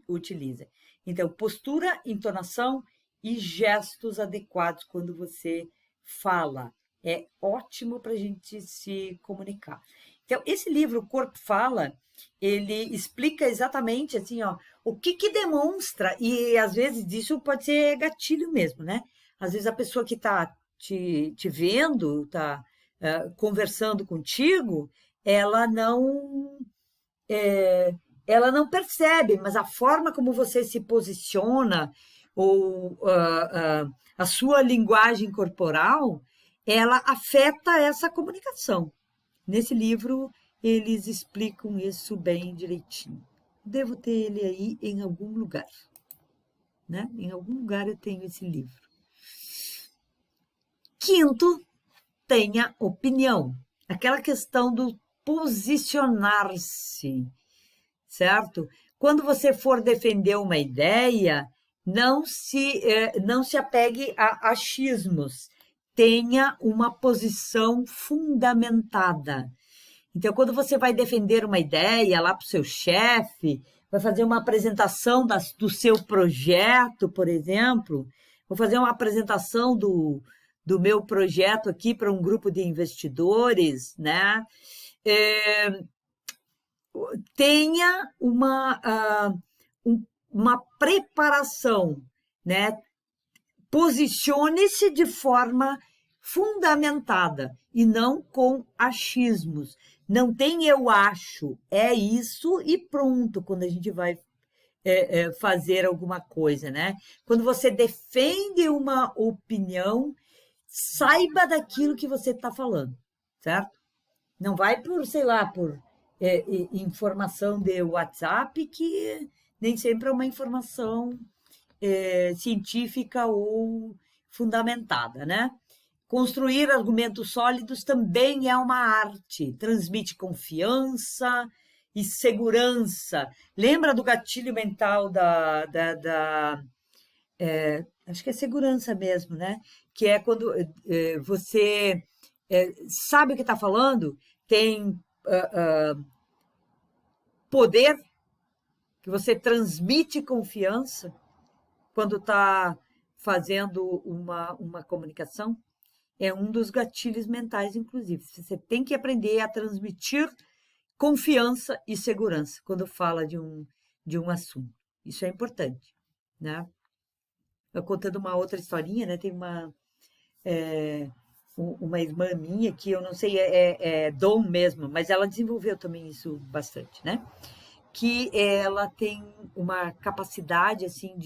utiliza. Então, postura, entonação e gestos adequados quando você fala. É ótimo para a gente se comunicar. Então, esse livro, O Corpo Fala, ele explica exatamente assim, ó, o que que demonstra, e às vezes isso pode ser gatilho mesmo, né? Às vezes a pessoa que está te vendo, está conversando contigo, ela não é, ela não percebe, mas a forma como você se posiciona ou a sua linguagem corporal, ela afeta essa comunicação. Nesse livro, eles explicam isso bem direitinho. Devo ter ele aí em algum lugar, né? Em algum lugar eu tenho esse livro. Quinto, tenha opinião. Aquela questão do posicionar-se, certo? Quando você for defender uma ideia, não se apegue a achismos. Tenha uma posição fundamentada. Então, quando você vai defender uma ideia lá para o seu chefe, vai fazer uma apresentação do seu projeto, por exemplo, vou fazer uma apresentação do meu projeto aqui para um grupo de investidores, né? Tenha uma preparação, né? Posicione-se de forma fundamentada e não com achismos. Não tem eu acho, é isso e pronto quando a gente vai fazer alguma coisa, né? Quando você defende uma opinião, saiba daquilo que você está falando, certo? Não vai por, sei lá, por informação de WhatsApp, que nem sempre é uma informação científica ou fundamentada, né? Construir argumentos sólidos também é uma arte, transmite confiança e segurança. Lembra do gatilho mental acho que é segurança mesmo, né? Que é quando você sabe o que está falando, tem poder, que você transmite confiança quando está fazendo uma comunicação. É um dos gatilhos mentais, inclusive. Você tem que aprender a transmitir confiança e segurança quando fala de um assunto. Isso é importante, né? Eu contando uma outra historinha, né? Tem uma irmã minha que eu não sei, é dom mesmo, mas ela desenvolveu também isso bastante, né? Que ela tem uma capacidade, assim,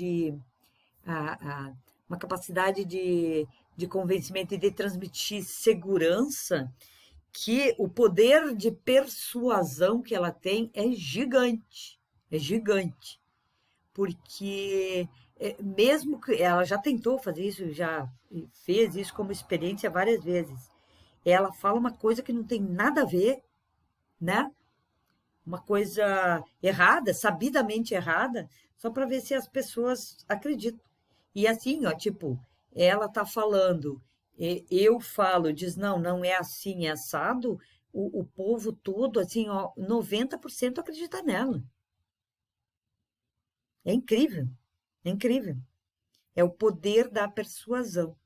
uma capacidade de convencimento e de transmitir segurança, que o poder de persuasão que ela tem é gigante, porque mesmo que ela já tentou fazer isso, já fez isso como experiência várias vezes, ela fala uma coisa que não tem nada a ver, né? Uma coisa errada, sabidamente errada, só para ver se as pessoas acreditam. E assim, ó, tipo, ela tá falando, eu falo, diz, não, não é assim, é assado, o povo todo, assim, ó, 90% acredita nela. É incrível, é incrível. É o poder da persuasão.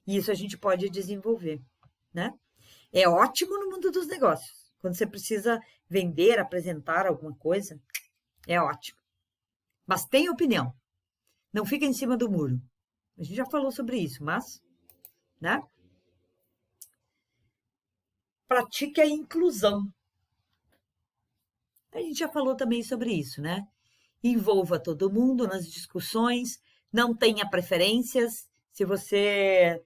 E isso a gente pode desenvolver, né? É ótimo no mundo dos negócios. Quando você precisa vender, apresentar alguma coisa, é ótimo. Mas tem opinião. Não fica em cima do muro. A gente já falou sobre isso, mas, né? Pratique a inclusão. A gente já falou também sobre isso, né? Envolva todo mundo nas discussões, não tenha preferências. Se você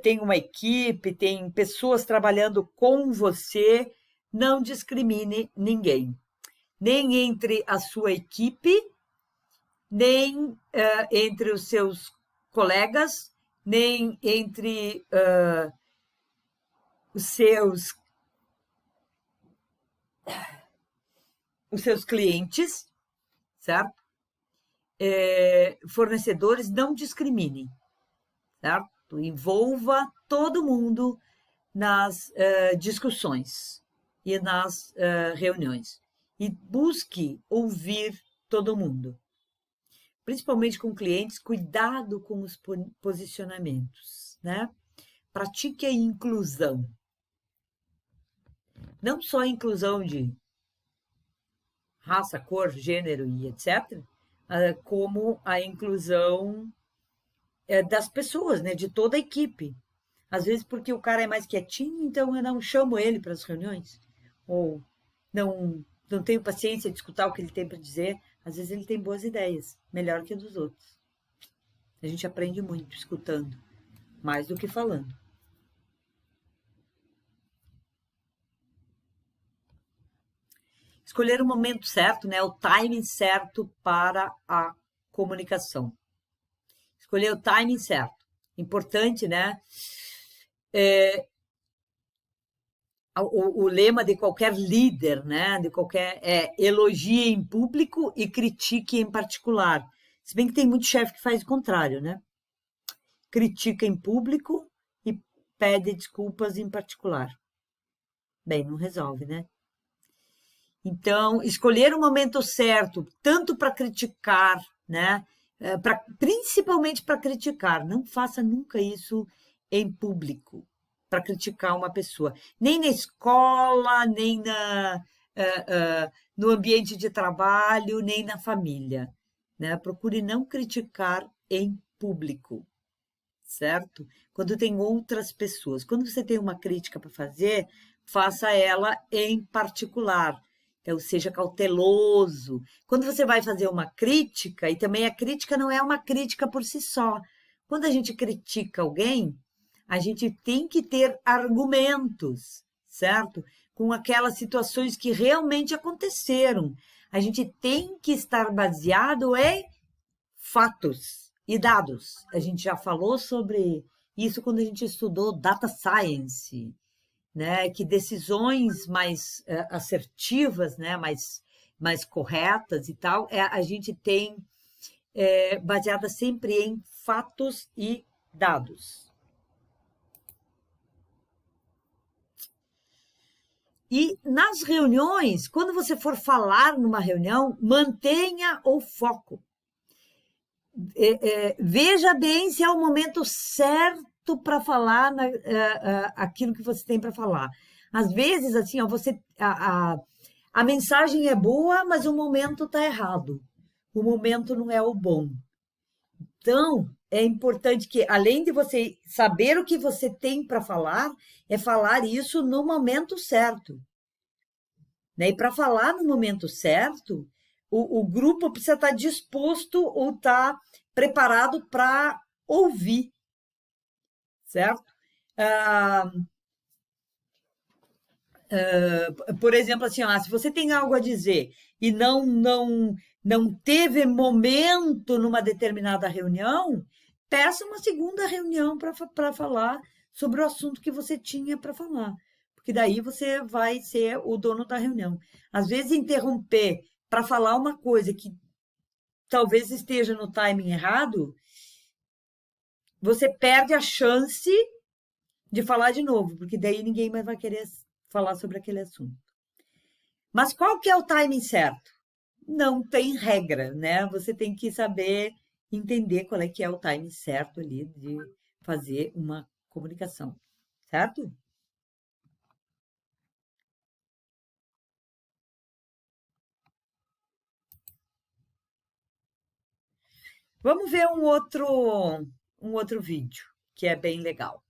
tem uma equipe, tem pessoas trabalhando com você, não discrimine ninguém. Nem entre a sua equipe, nem entre os seus colegas, nem entre os seus clientes, certo? Fornecedores, não discrimine, certo? Envolva todo mundo nas discussões e nas reuniões. E busque ouvir todo mundo. Principalmente com clientes, cuidado com os posicionamentos, né? Pratique a inclusão. não só a inclusão de raça, cor, gênero e etc., como a inclusão das pessoas, né, de toda a equipe. Às vezes porque o cara é mais quietinho, então eu não chamo ele para as reuniões, ou não tenho paciência de escutar o que ele tem para dizer. Às vezes ele tem boas ideias, melhor que a dos outros. A gente aprende muito escutando, mais do que falando. Escolher o momento certo, né, o timing certo para a comunicação. Escolher o timing certo. Importante, né? O lema de qualquer líder, né? De qualquer elogie em público e critique em particular. Se bem que tem muito chefe que faz o contrário, né? Critica em público e pede desculpas em particular. Bem, não resolve, né? Então, escolher o momento certo, tanto para criticar, né? Principalmente para criticar. Não faça nunca isso em público, para criticar uma pessoa. Nem na escola, nem no ambiente de trabalho, nem na família. Né? Procure não criticar em público, certo? Quando tem outras pessoas. Quando você tem uma crítica para fazer, faça ela em particular. Então, seja cauteloso. Quando você vai fazer uma crítica, e também a crítica não é uma crítica por si só. Quando a gente critica alguém, a gente tem que ter argumentos, certo? Com aquelas situações que realmente aconteceram. A gente tem que estar baseado em fatos e dados. A gente já falou sobre isso quando a gente estudou data science, né? Que decisões mais assertivas, né? Mais corretas e tal, a gente tem baseada sempre em fatos e dados. E nas reuniões, quando você for falar numa reunião, mantenha o foco. Veja bem se é o momento certo para falar aquilo que você tem para falar. Às vezes, assim, ó, a mensagem é boa, mas o momento está errado. O momento não é o bom. Então, é importante que, além de você saber o que você tem para falar, é falar isso no momento certo. Né? E para falar no momento certo, o grupo precisa estar disposto ou estar preparado para ouvir, certo? Ah, por exemplo, assim, se você tem algo a dizer e não teve momento numa determinada reunião, peça uma segunda reunião para falar sobre o assunto que você tinha para falar, porque daí você vai ser o dono da reunião. Às vezes, interromper para falar uma coisa que talvez esteja no timing errado, você perde a chance de falar de novo, porque daí ninguém mais vai querer falar sobre aquele assunto. Mas qual que é o timing certo? Não tem regra, né? Você tem que saber entender qual é que é o timing certo ali de fazer uma comunicação, certo? Vamos ver um outro vídeo que é bem legal.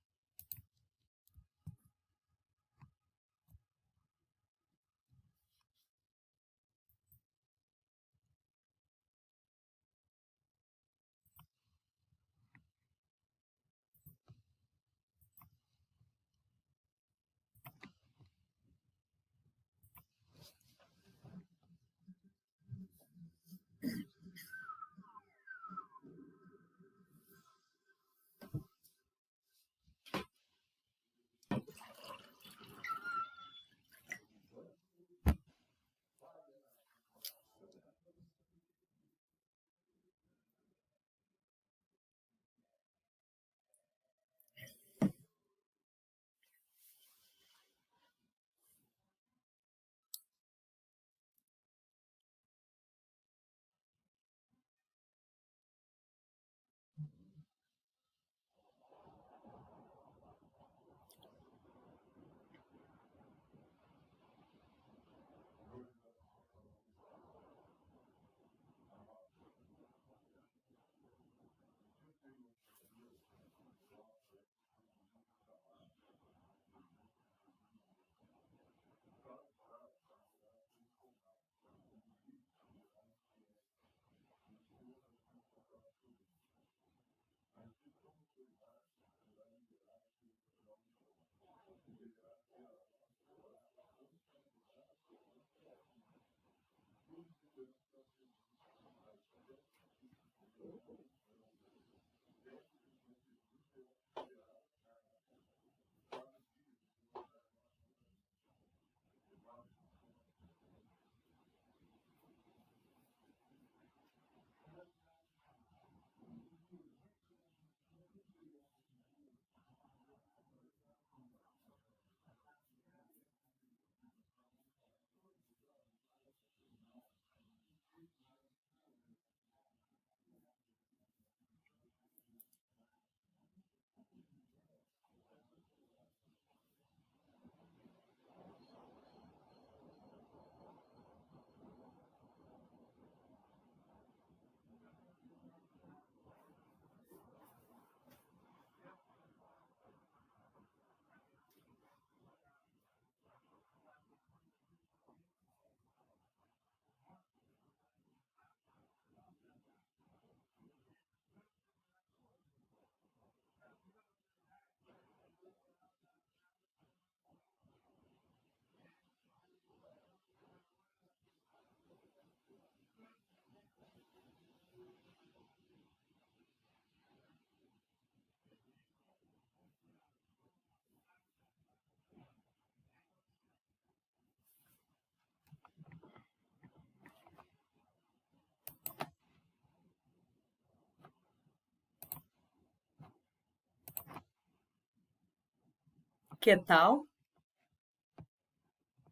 Que tal?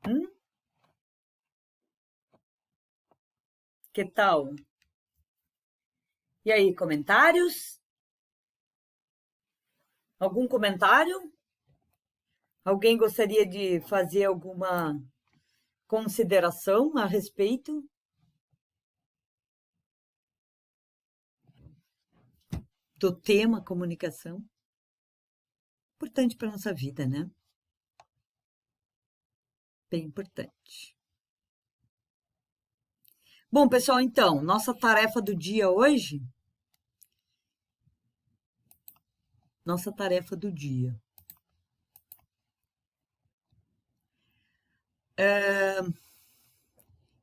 Hum? Que tal? E aí, comentários? Algum comentário? Alguém gostaria de fazer alguma consideração a respeito do tema comunicação? Importante para a nossa vida, né? Bem importante. Bom, pessoal, então, nossa tarefa do dia hoje. Nossa tarefa do dia.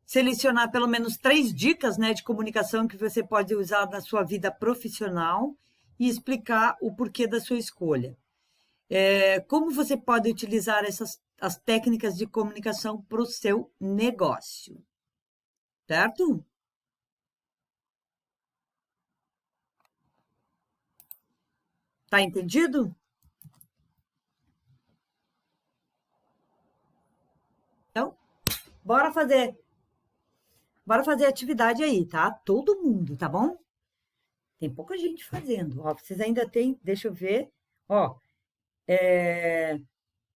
Selecionar pelo menos 3 dicas, né, de comunicação que você pode usar na sua vida profissional e explicar o porquê da sua escolha. Como você pode utilizar as técnicas de comunicação para o seu negócio, certo? Tá entendido? Então, bora fazer atividade aí, tá? Todo mundo, tá bom? Tem pouca gente fazendo. Ó, vocês ainda têm, deixa eu ver, ó,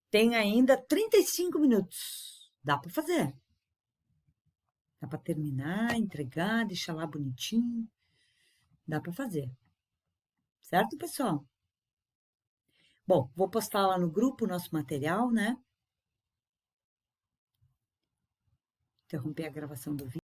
tem ainda 35 minutos. Dá para fazer. Dá para terminar, entregar, deixar lá bonitinho. Dá para fazer. Certo, pessoal? Bom, vou postar lá no grupo o nosso material, né? Interromper a gravação do vídeo.